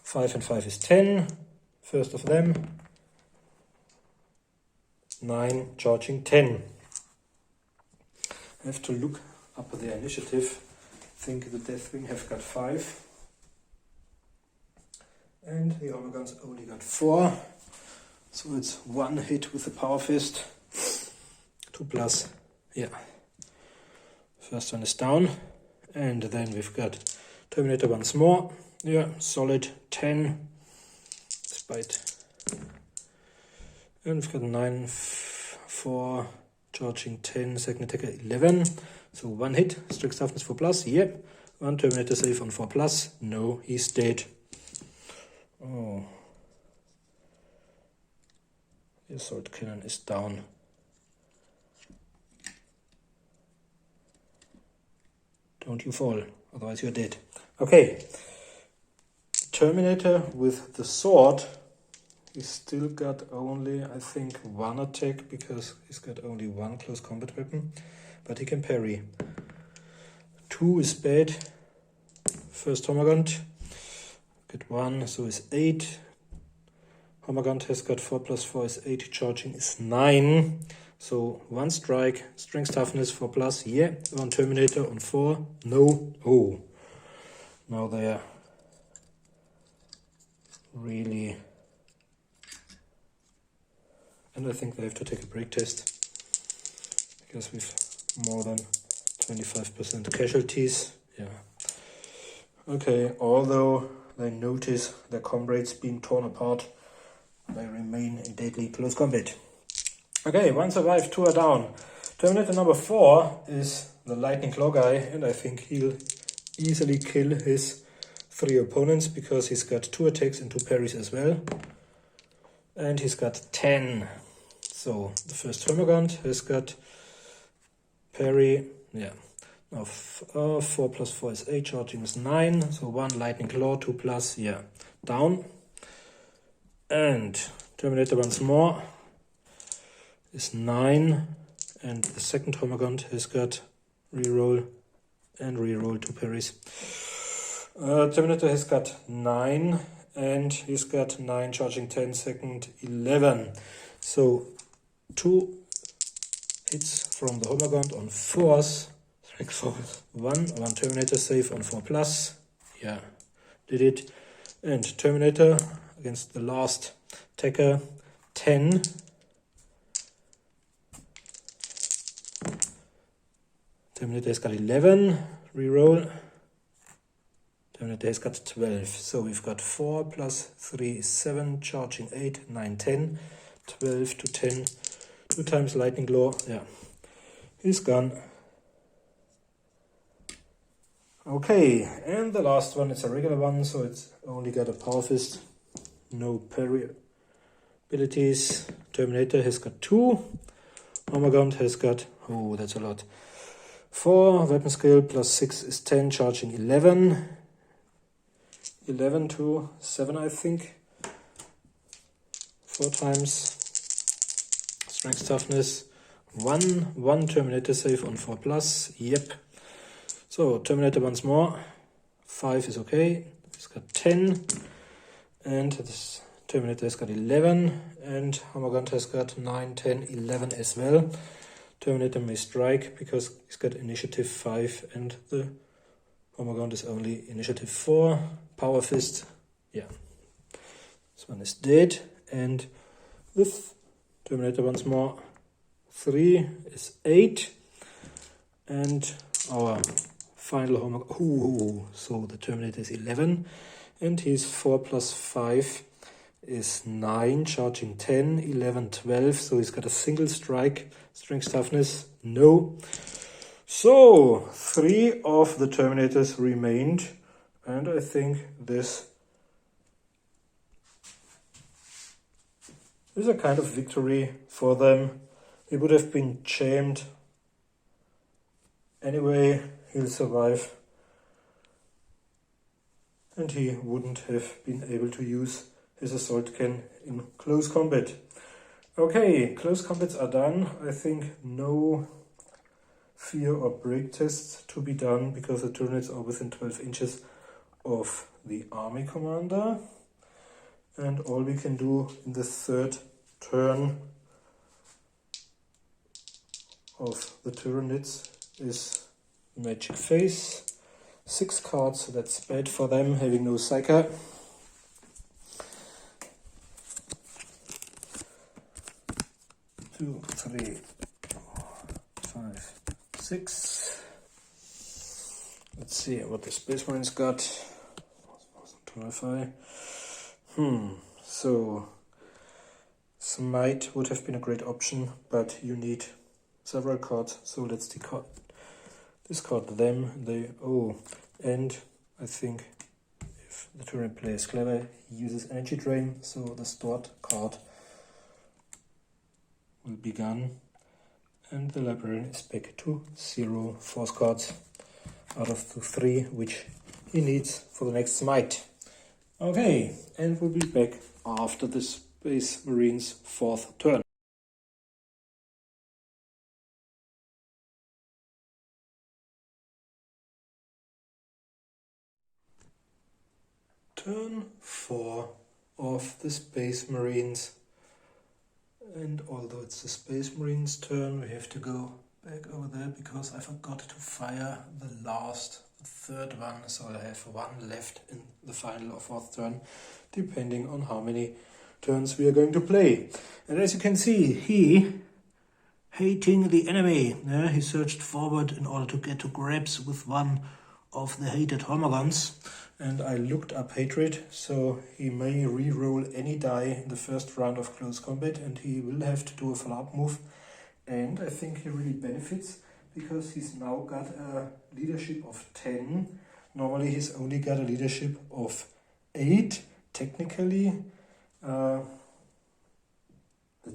5 and 5 is 10. First of them. 9, charging 10. I have to look up the initiative. I think the Deathwing have got 5. And the Hormagaunts only got 4. So it's 1 hit with the Power Fist. 2+. Yeah. First one is down. And then we've got Terminator once more. Yeah, solid 10. Despite. And we've got 9, 4, charging 10, second attacker 11. So 1 hit, strength toughness 4+. Yep. 1 Terminator save on 4+. No, he's dead. Oh. The assault cannon is down. Don't you fall, otherwise you're dead. Okay. Terminator with the sword. He's still got only, I think, 1 attack because he's got only 1 close combat weapon. But he can parry. 2 is bad. First Hormagaunt. Get 1, so is 8. Hormagaunt has got 4 plus 4 is 8. Charging is 9. So 1 strike, strength toughness 4+. Yeah, 1 Terminator on 4. No. Oh. Now they're really. And I think they have to take a break test because we've more than 25% casualties. Yeah. Okay, although they notice their comrades being torn apart, they remain in deadly close combat. Okay, 1 survived, 2 are down. Terminator number 4 is the Lightning Claw guy, and I think he'll easily kill his 3 opponents because he's got 2 attacks and 2 parries as well. And he's got 10. So the first Termagant has got parry, yeah. Now 4 plus 4 is 8, charging is 9, so 1 lightning claw, 2 plus, yeah, down. And Terminator once more is 9, and the second Termagant has got reroll and reroll 2 parries. Terminator has got 9, and he's got 9 charging 10, second 11. So 2 hits from the Termagant on 4s. Strength 4 is 1 Terminator save on 4 plus. Yeah, did it. And Terminator against the last attacker, 10. Terminator has got 11, reroll. Terminator has got 12. So we've got 4 plus 3 is 7, charging 8, 9, 10. 12 to 10, 2 times lightning claw. Yeah, he's gone. Okay, and the last one is a regular one, so it's only got a power fist, no parry abilities. Terminator has got 2. Termagant has got, oh, that's a lot. 4, weapon skill plus 6 is 10, charging 11. 11 to 7, I think. 4 times. Strength toughness. 1 Terminator save on 4 plus. Yep. So Terminator once more. 5 is okay. He's got 10. And this Terminator has got 11. And Termagant has got 9, 10, 11 as well. Terminator may strike because he's got initiative 5 and the Termagant is only initiative 4. Power fist. Yeah. This one is dead. And with Terminator once more. 3 is 8. And our final Termagant. So the Terminator is 11. And his 4 plus 5 is 9, charging 10, 11, 12. So he's got a single strike. Strength toughness, no. So 3 of the Terminators remained. And I think this is a kind of victory for them. He would have been jammed. Anyway, he'll survive. And he wouldn't have been able to use his assault can in close combat. Okay, close combats are done. I think no fear or break tests to be done because the Tyranids are within 12 inches of the army commander. And all we can do in the third turn of the Tyranids is Magic Phase. 6 cards, so that's bad for them, having no Psyker. Two, 3, 4, 5, 6. Let's see what the Space Marines got. 25. So Smite would have been a great option, but you need several cards, so let's discard them. And I think if the Tyranid player is clever, he uses energy drain, so the stored card will be gone. And the Librarian is back to 0 force cards out of the 3 which he needs for the next Smite. Okay, and we'll be back after the Space Marines' 4th turn. Turn 4 of the Space Marines. And although it's the Space Marines' turn, we have to go back over there because I forgot to fire the third one. So I have 1 left in the final or 4th turn, depending on how many turns we are going to play. And as you can see, he, hating the enemy, he surged forward in order to get to grips with one of the hated Termagants. And I looked up hatred, so he may re-roll any die in the first round of close combat, and he will have to do a follow-up move. And I think he really benefits because he's now got a leadership of 10. Normally he's only got a leadership of 8. Technically, the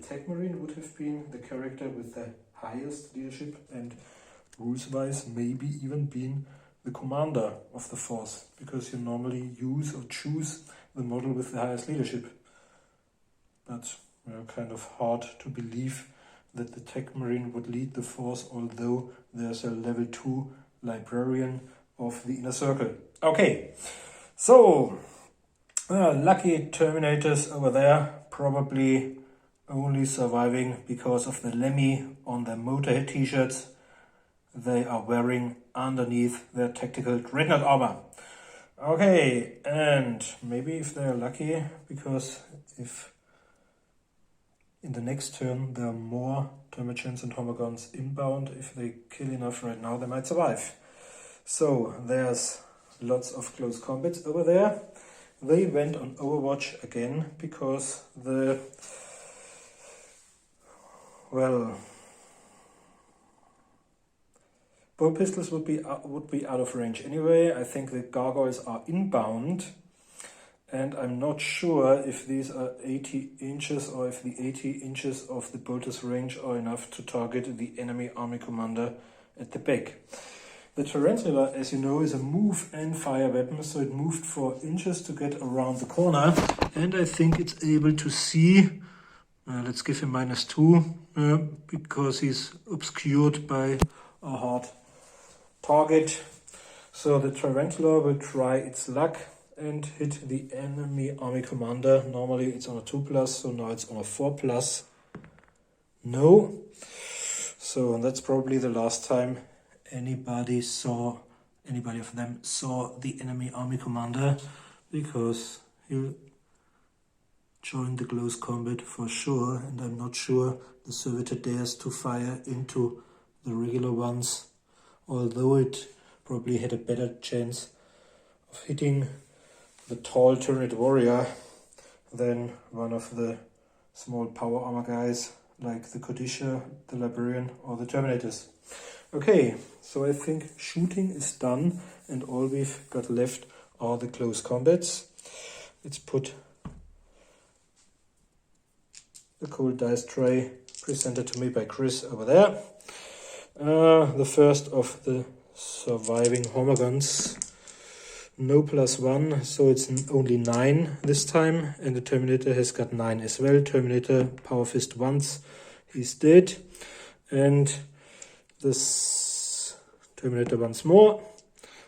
Tech Marine would have been the character with the highest leadership and rules-wise maybe even been the commander of the force, because you normally use or choose the model with the highest leadership. But kind of hard to believe that the Tech Marine would lead the force, although there's a level 2 Librarian of the Inner Circle. Okay, so lucky Terminators over there, probably only surviving because of the Lemmy on their Motorhead t-shirts they are wearing underneath their tactical dreadnought armor. Okay, and maybe if they're lucky, because if in the next turn there are more Termagants and Homogons inbound, if they kill enough right now, they might survive. So there's lots of close combats over there. They went on Overwatch again because the, well, bow pistols would be out of range anyway. I think the gargoyles are inbound, and I'm not sure if these are 80 inches or if the 80 inches of the bolter's range are enough to target the enemy army commander at the back. The Tarantula, as you know, is a move and fire weapon, so it moved 4 inches to get around the corner, and I think it's able to see, let's give him -2, because he's obscured by a hard target. So the Tarantula will try its luck and hit the enemy army commander. Normally it's on a 2+, so now it's on a 4+. No. So that's probably the last time anybody of them saw the enemy army commander, because he'll join the close combat for sure, and I'm not sure the servitor dares to fire into the regular ones, although it probably had a better chance of hitting the tall Tyranid warrior than one of the small power armor guys like the Codicia, the Librarian or the Terminators. Okay, so I think shooting is done, and all we've got left are the close combats. Let's put the cold dice tray presented to me by Chris over there. The first of the surviving Homogons. No +1, so it's only 9 this time, and the Terminator has got 9 as well. Terminator Power Fist once, he's dead. And this Terminator once more.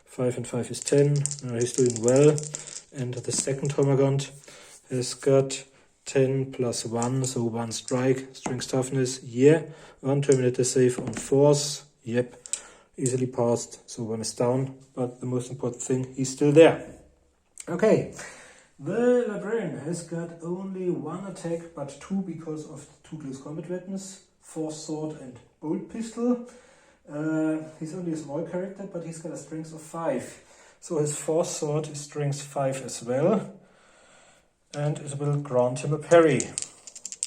5 and 5 is 10. He's doing well. And the second Homogon has got 10 +1, so 1 strike, strength toughness, yeah. 1 Terminator save on force, yep. Easily passed, so 1 is down. But the most important thing, he's still there. Okay, the Librarian has got only 1 attack, but 2 because of 2 close combat weapons, Force Sword and Bolt Pistol. He's only a small character, but he's got a strength of 5. So his Force Sword is strength 5 as well. And it will grant him a parry.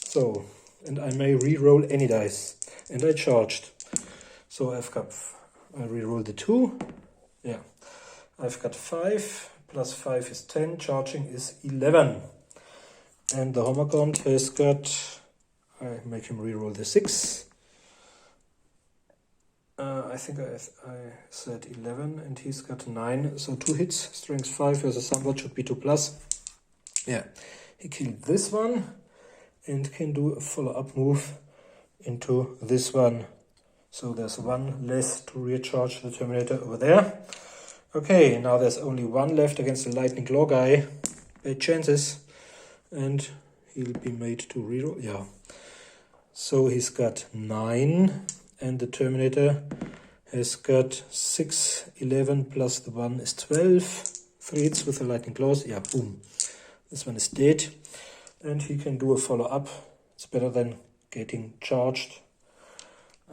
So, and I may re-roll any dice. And I charged. So I re-roll the 2. Yeah. I've got 5. Plus 5 is 10. Charging is 11. And the Homogon has got, I make him re-roll the 6. I think I said 11, and he's got 9. So 2 hits. Strength 5 versus somewhat should be 2+. Yeah, he killed this one and can do a follow-up move into this one. So there's 1 less to recharge the Terminator over there. Okay, now there's only 1 left against the Lightning Claw guy. Bad chances. And he'll be made to reroll. Yeah. So he's got 9, and the Terminator has got 6, 11 plus the 1 is 12. 3 hits with the Lightning Claws. Yeah, boom. This one is dead, and he can do a follow-up. It's better than getting charged.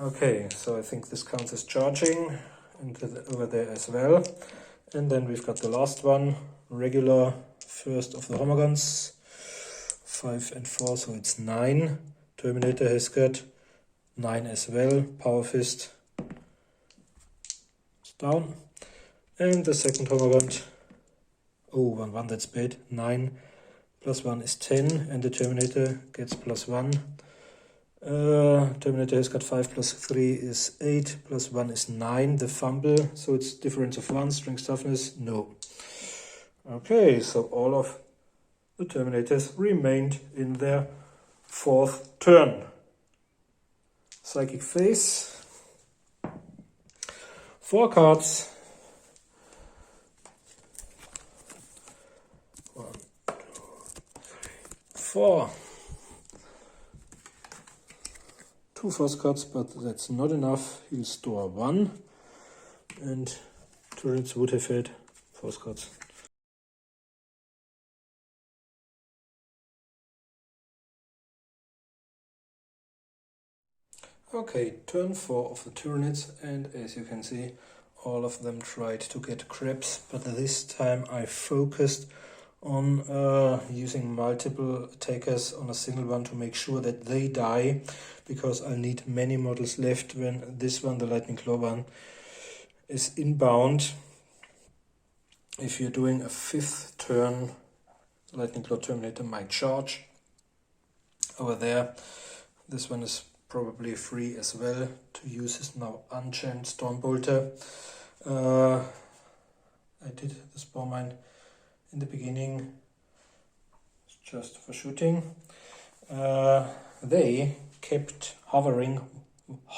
Okay, so I think this counts as charging, and over there as well. And then we've got the last one, regular first of the Homogons. 5 and 4, so it's 9. Terminator has got 9 as well. Power Fist is down. And the second Homogon, oh, 1, that's bad. 9 plus 1 is 10, and the Terminator gets +1. Terminator has got 5 plus 3 is 8, plus 1 is 9, the fumble, so it's difference of 1, strength toughness, no. Okay, so all of the Terminators remained in their 4th turn. Psychic Phase. 4 cards. 1, 2, 3, 4. 2 force cards, but that's not enough. He'll store 1. And Tyranids would have had force cards. Okay, turn 4 of the Tyranids, and as you can see, all of them tried to get crabs, but this time I focused on using multiple attackers on a single one to make sure that they die, because I need many models left when this one, the Lightning Claw one, is inbound. If you're doing a 5th turn, the Lightning Claw Terminator might charge over there. This one is probably free as well to use his now unchained Stormbolter. I did the Spore Mine in the beginning just for shooting. They kept hovering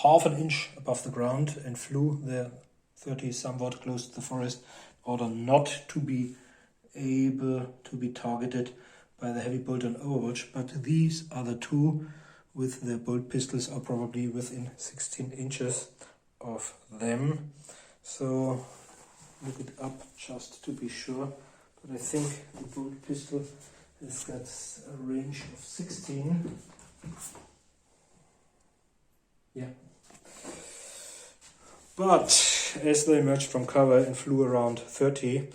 half an inch above the ground and flew their 30 somewhat close to the forest in order not to be able to be targeted by the heavy bolt on Overwatch, but these other two with their bolt pistols are probably within 16 inches of them. So look it up just to be sure, but I think the bolt pistol has got a range of 16. Yeah. But as they emerged from cover and flew around 30,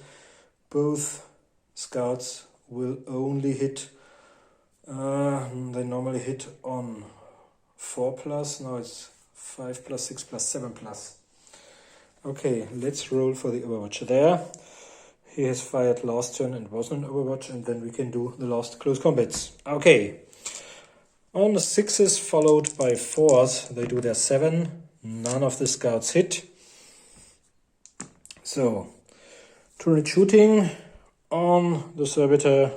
both scouts will only hit, they normally hit on 4 plus, now it's 5 plus, 6 plus, 7 plus. Okay, let's roll for the Overwatch there. He has fired last turn and wasn't an Overwatch, and then we can do the last close combats. Okay, on the 6s followed by 4s, they do their 7. None of the scouts hit. So, turret shooting on the servitor,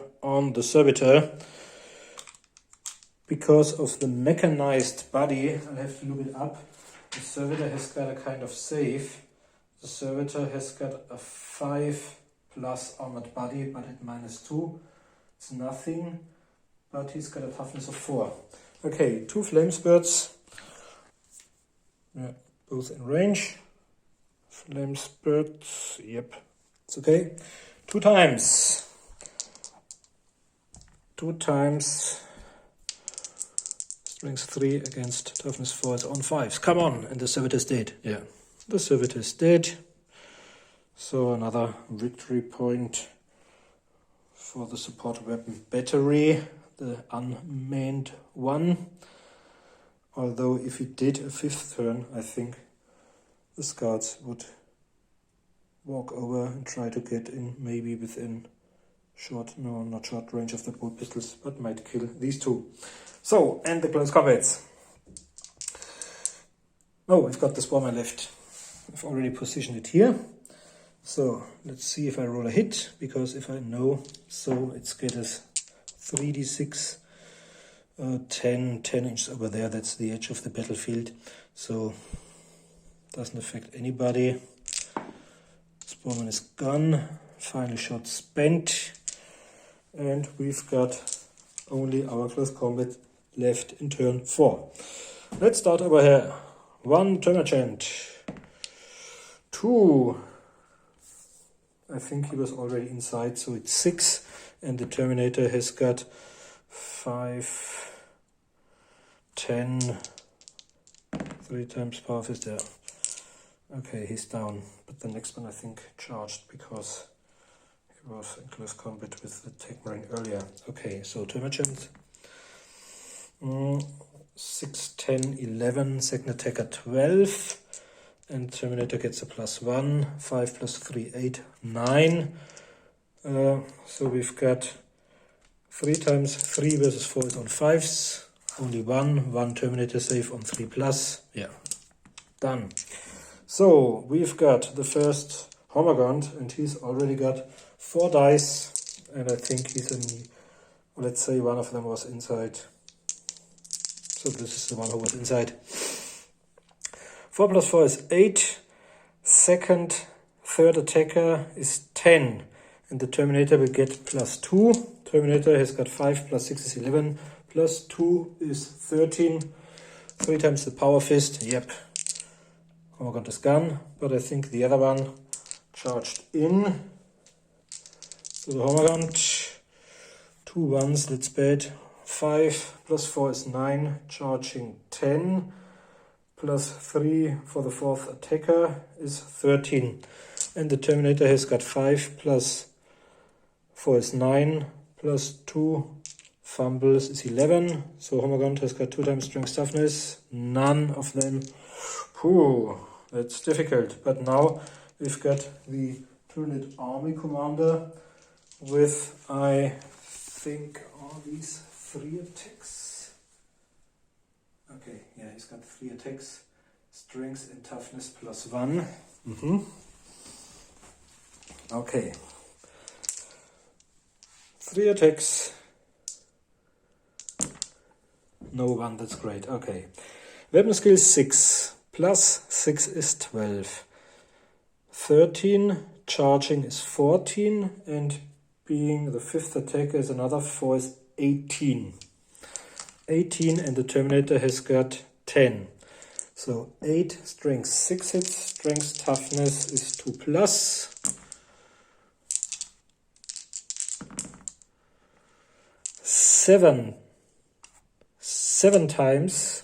because of the mechanized body. I'll have to look it up. The servitor has got a kind of save. The servitor has got a 5 plus armored body, but at -2. It's nothing, but he's got a toughness of 4. Okay, 2 flame spurts. Yeah, both in range. Flame spurts, yep, it's okay. 2 times. 2 times. Strength 3 against toughness 4. It's on 5s. Come on, and the servitor is dead. Yeah, the servitor is dead. So another victory point for the support weapon battery, the unmanned one. Although if he did a 5th turn, I think the scouts would walk over and try to get in, maybe within not short range of the bolt pistols, but might kill these 2. So, and the close combats. Oh, we've got the Spore Mine left. I've already positioned it here. So, let's see if I roll a hit, because if I know, so it's get us 3d6, 10 inches over there, that's the edge of the battlefield. So, doesn't affect anybody. Spore Mine is gone, final shot spent, and we've got only our close combat left in turn 4. Let's start over here. 1 Termagant. 2. I think he was already inside, so it's 6. And the Terminator has got 5, 10, 3 times power fist there. Okay, he's down. But the next one I think charged because he was in close combat with the Tech Marine earlier. Okay, so Termagant. 6, 10, 11, second attacker 12, and Terminator gets a +1, 5 plus 3, 8, 9. So we've got 3 times 3 versus 4 is on 5s, Only one Terminator save on 3+. Yeah, done. So we've got the first Hormagaunt, and he's already got 4 dice, and I think he's in, let's say one of them was inside. So this is the one who was inside. 4 + 4 is 8. Second, third attacker is 10. And the Terminator will get +2. Terminator has got 5 + 6 is 11. +2 is 13. 3 times the power fist. Yep. Hormagaunt is gone. But I think the other one charged in. So the Hormagaunt. 2 1s, that's bad. 5 + 4 is 9. Charging 10. +3 for the fourth attacker is 13. And the Terminator has got 5 + 4 is 9. +2 fumbles is 11. So Hormagaunt has got 2 times strength toughness. None of them. Whew, that's difficult. But now we've got the Tyranid army commander with, I think, all these 3 attacks. Okay, yeah, he's got 3 attacks. Strength and toughness +1. Okay. 3 attacks. No 1, that's great. Okay. Weapon skill 6. +6 is 12. 13. Charging is 14. And being the 5th attacker is another 4 is 18. 18, and the Terminator has got 10. So 8 strength 6 hits. Strength toughness is 2+. 7 times.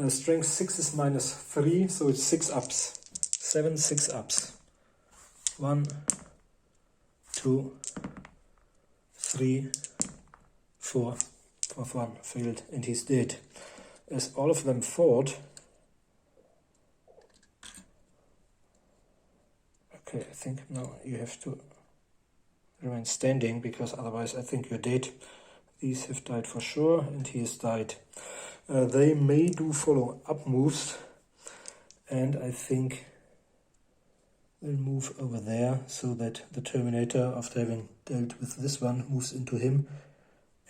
Strength 6 is -3, so it's 6 ups. 7 6 ups. 1, 2, 3, 4. Fourth one failed, and he's dead. As all of them fought. Okay, I think now you have to remain standing, because otherwise I think you're dead. These have died for sure, and he has died. They may do follow-up moves, and I think they'll move over there so that the Terminator, after having dealt with this one, moves into him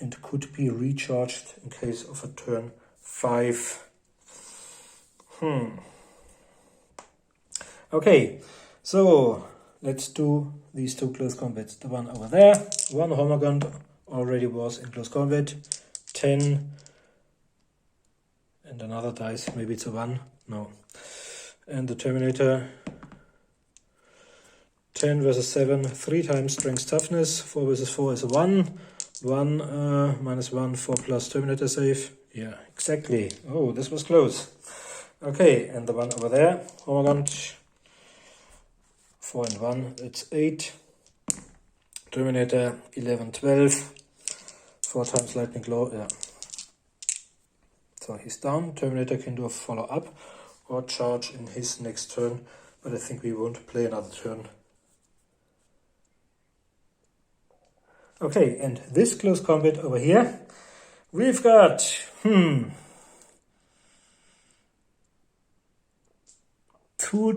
and could be recharged in case of a turn 5. Okay, so let's do these 2 close combats. The one over there, 1 Hormagaunt already was in close combat. 10 and another dice, maybe it's a 1, no. And the Terminator, 10 versus 7, 3 times strength toughness. 4 versus 4 is a 1. 1 -1 4 plus Terminator save. Yeah, exactly. Oh, this was close. Okay, and the one over there, Hormagaunt, 4 and 1, it's 8. Terminator 11 12. 4 times lightning glow. Yeah. So he's down. Terminator can do a follow-up or charge in his next turn, but I think we won't play another turn. Okay, and this close combat over here, we've got, 2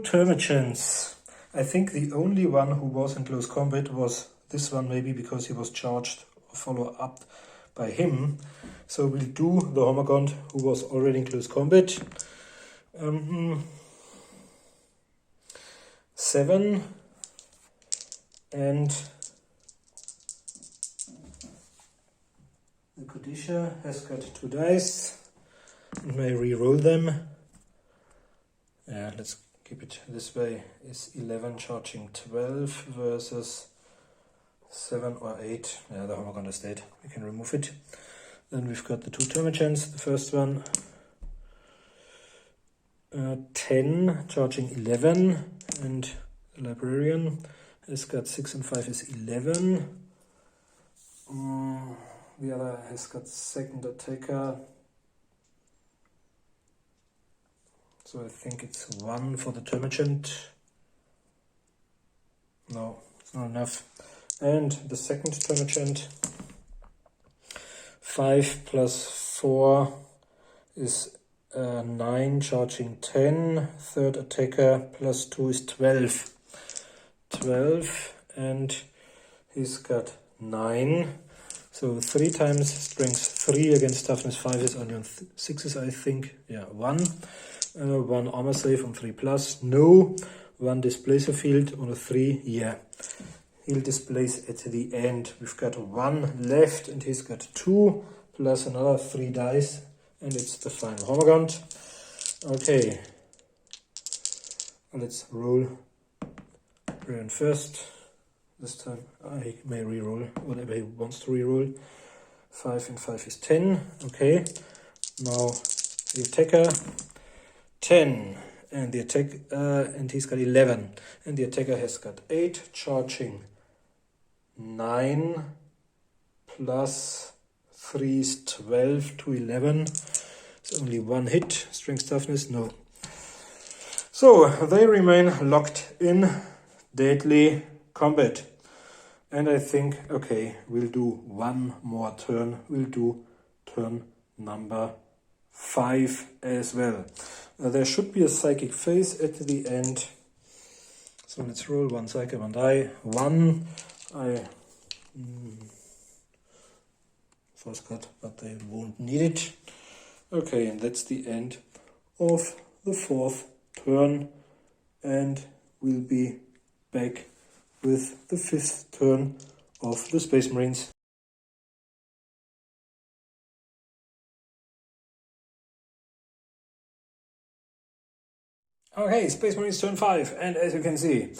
Termagants. I think the only one who was in close combat was this one, maybe because he was charged or follow up by him. So we'll do the Hormagaunt who was already in close combat. 7 and the Kodisha has got 2 dice and may re-roll them. Yeah, let's keep it this way. Is 11 charging 12 versus 7 or 8. Yeah, the Hormagaunt is dead. We can remove it. Then we've got the 2 Termagants. The first one, 10 charging 11, and the Librarian has got 6 and 5 is 11. The other has got second attacker. So I think it's 1 for the Termagant. No, it's not enough. And the second Termagant, 5 plus 4 is 9, charging 10. Third attacker plus 2 is 12. 12, and he's got 9. So 3 times strength 3 against toughness 5 is only on 6s, I think. Yeah, 1. 1 armor save on 3 plus. No. 1 displacer field on a 3. Yeah. He'll displace at the end. We've got 1 left, and he's got 2 plus another 3 dice, and it's the final Hormagaunt. Okay. Let's roll. Brian first. This time I may reroll whatever he wants to reroll. 5 and 5 is 10. Okay. Now the attacker 10, and the attack and he's got 11, and the attacker has got 8, charging 9 plus 3 is 12 to 11. It's only 1 hit. Strength toughness, no. So they remain locked in deadly combat. And I think, okay, we'll do one more turn. We'll do turn number 5 as well. There should be a psychic phase at the end. So let's roll 1 psychic, 1 die. 1. I forgot, but they won't need it. Okay, and that's the end of the 4th turn. And we'll be back with the 5th turn of the Space Marines. Okay, Space Marines turn 5, and as you can see,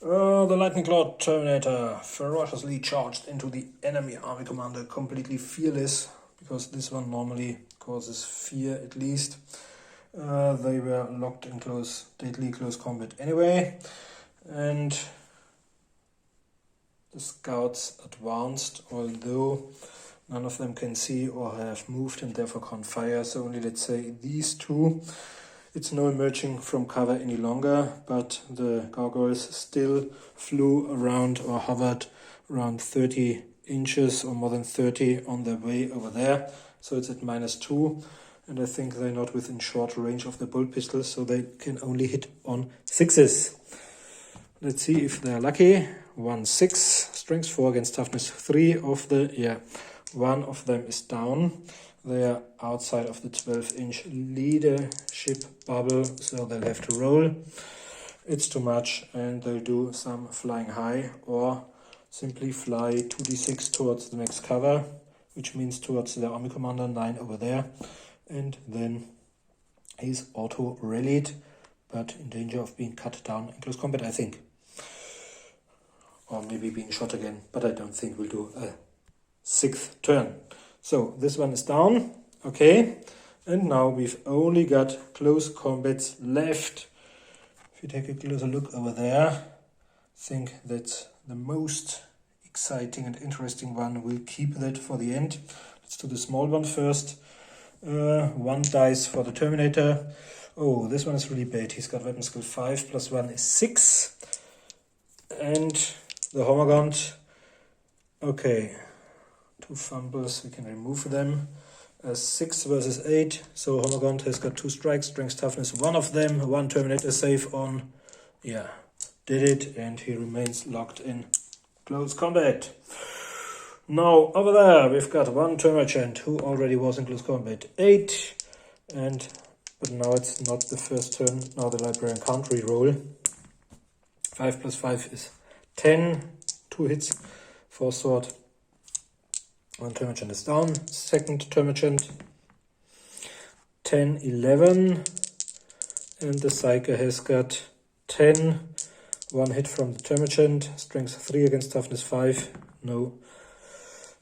the Lightning Clawed Terminator ferociously charged into the enemy army commander, completely fearless, because this one normally causes fear at least. They were locked in deadly close combat anyway, and the scouts advanced, although none of them can see or have moved and therefore can't fire, so only, let's say, these 2. It's no emerging from cover any longer, but the gargoyles still flew around or hovered around 30 inches or more than 30 on their way over there. So it's at -2, and I think they're not within short range of the bolt pistols, so they can only hit on 6s. Let's see if they're lucky. 1 6, strength 4 against toughness 3 of the, one of them is down. They are outside of the 12-inch leadership bubble, so they'll have to roll. It's too much, and they'll do some flying high or simply fly 2d6 towards the next cover, which means towards the army commander, 9 over there, and then he's auto-rallied, but in danger of being cut down in close combat, I think. Or maybe being shot again, but I don't think we'll do a 6th turn. So this one is down, okay, and now we've only got close combats left. If you take a closer look over there, I think that's the most exciting and interesting one. We'll keep that for the end. Let's do the small one first. 1 dice for the Terminator. Oh, this one is really bad. He's got weapon skill 5, plus 1 is 6. And the Hormagaunt, okay. 2 fumbles, we can remove them. 6 versus 8, so Hormagaunt has got 2 strikes, strength toughness 1 of them, 1 Terminator save on, did it, and he remains locked in close combat. Now over there we've got 1 Termagant who already was in close combat, 8, but now it's not the first turn, now the Librarian can't reroll. 5 plus 5 is 10, 2 hits, 4 sword. 1 Termagant is down. Second Termagant, 10, 11, and the Psyker has got 10. 1 hit from the Termagant, strength 3 against toughness 5, no.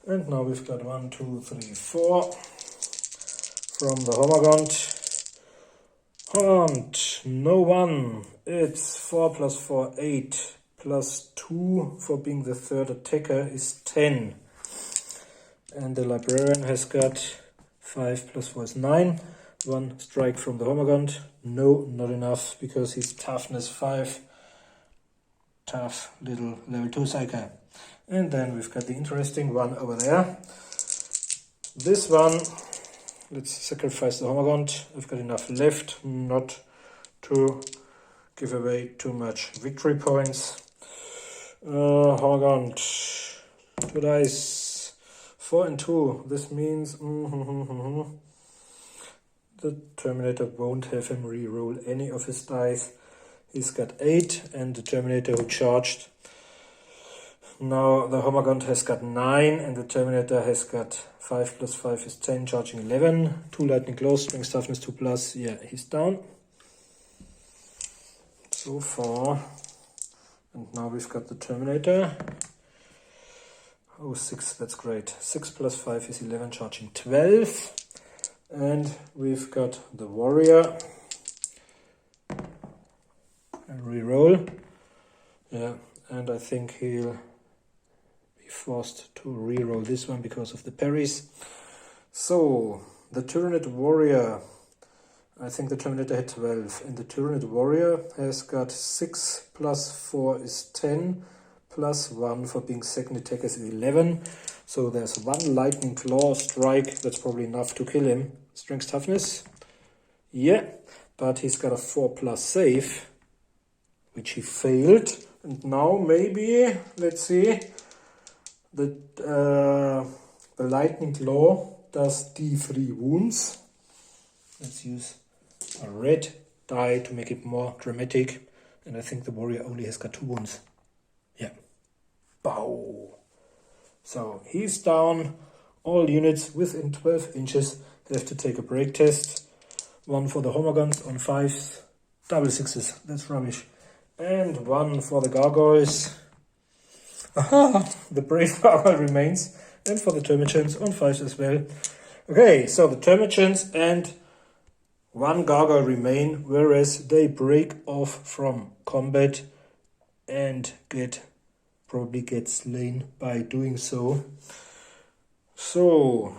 And now we've got 1, 2, 3, 4 from the Hormagaunt. Hormagaunt, no 1. It's 4 plus 4, 8, plus 2 for being the third attacker is 10. And the Librarian has got 5 plus 4 is 9. 1 strike from the Hormagaunt. No, not enough, because he's toughness 5. Tough little level 2 Psyker. And then we've got the interesting one over there. This one, let's sacrifice the Hormagaunt. I've got enough left not to give away too much victory points. Hormagaunt, 2 dice, 4 and 2. This means the Terminator won't have him re-roll any of his dice. He's got 8, and the Terminator who charged. Now the Hormagaunt has got 9, and the Terminator has got 5 plus 5 is 10, charging 11. 2 lightning claws, strength toughness 2 plus. Yeah, he's down. So far. And now we've got the Terminator. Oh, 6, that's great. 6 plus 5 is 11, charging 12. And we've got the Warrior. And reroll. Yeah, and I think he'll be forced to reroll this one because of the parries. So, the Tyranid Warrior, I think the Terminator had 12, and the Tyranid Warrior has got 6 plus 4 is 10, plus 1 for being second attack is 11. So there's 1 lightning claw strike, that's probably enough to kill him. Strength toughness, yeah, but he's got a 4 plus save, which he failed. And now maybe, let's see, the lightning claw does D3 wounds. Let's use a red die to make it more dramatic. And I think the Warrior only has got 2 wounds. Yeah. Bow. So he's down. All units within 12 inches have to take a break test. 1 for the Hormagaunts on 5s. Double 6s. That's rubbish. And 1 for the Gargoyles. Aha! The Brave Gargoyle remains. And for the Termagants on 5s as well. Okay, so the Termagants and 1 Gargoyle remain, whereas they break off from combat and probably get slain by doing so. So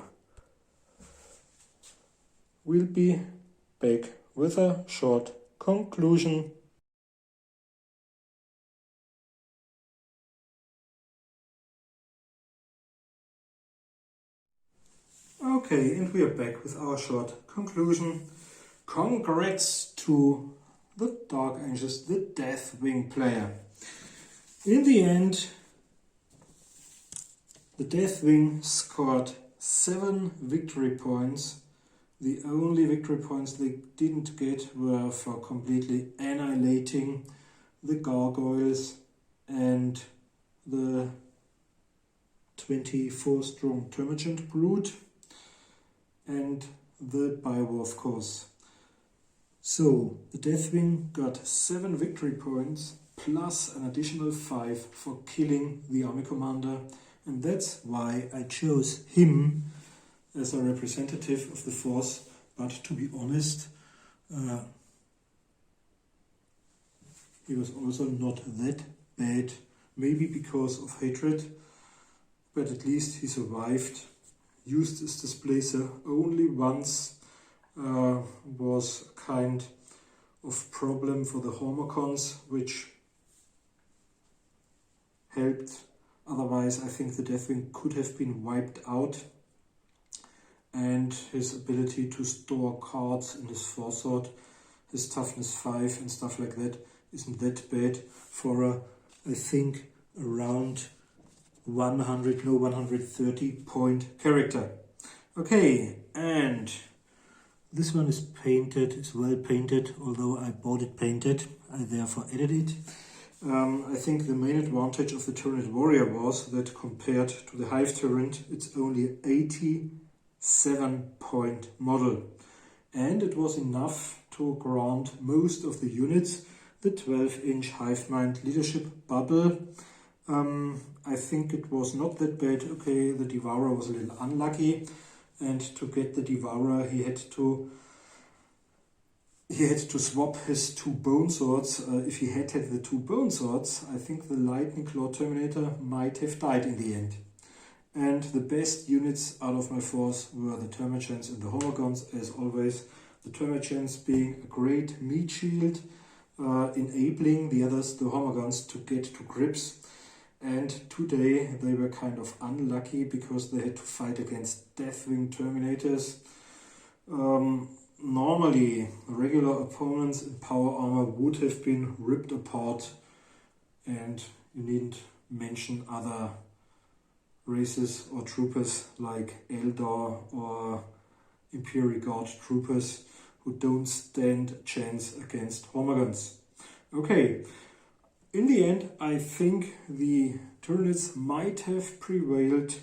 we'll be back with a short conclusion. Okay, and we are back with our short conclusion. Congrats to the Dark Angels, the Deathwing player. In the end, the Deathwing scored 7 victory points. The only victory points they didn't get were for completely annihilating the Gargoyles and the 24 strong Termagant brood and the Bio, of course. So the Deathwing got 7 victory points plus an additional 5 for killing the army commander, and that's why I chose him as a representative of the force. But to be honest, he was also not that bad, maybe because of hatred, but at least he survived. Used his displacer only once, was kind of problem for the Hormagauts, which helped. Otherwise, I think the Deathwing could have been wiped out, and his ability to store cards in his forethought, his toughness 5 and stuff like that, isn't that bad for a, I think, around 130 point character. Okay, and this one is painted, it's well painted, although I bought it painted, I therefore added it. I think the main advantage of the Tyranid Warrior was that compared to the Hive Tyrant, it's only an 87 point model. And it was enough to grant most of the units the 12-inch Hive Mind leadership bubble. I think it was not that bad. Okay, the Devourer was a little unlucky, and to get the Devourer he had to swap his 2 bone swords. If he had the 2 bone swords, I think the Lightning Claw Terminator might have died in the end. And the best units out of my force were the Termagants and the Hormagauts, as always. The Termagants being a great meat shield, enabling the others, the Hormagauts, to get to grips. And today they were kind of unlucky because they had to fight against Deathwing Terminators. Normally, regular opponents in power armor would have been ripped apart, and you needn't mention other races or troopers like Eldar or Imperial Guard troopers who don't stand a chance against Hormagaunts. Okay, in the end, I think the Tyranids might have prevailed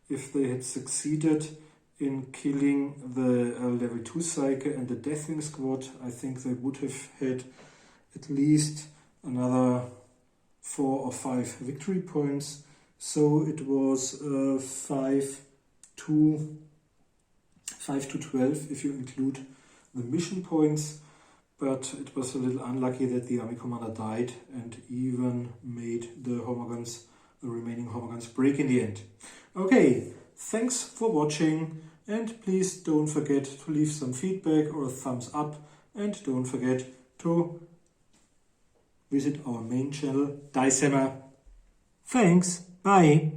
if they had succeeded in killing the level 2 Psyche and the Deathwing squad. I think they would have had at least another 4 or 5 victory points. So it was 5 to 12 if you include the mission points. But it was a little unlucky that the army commander died and even made the remaining Hormagaunts break in the end. Okay, thanks for watching, and please don't forget to leave some feedback or a thumbs up, and don't forget to visit our main channel, Dice Hammer. Thanks, bye!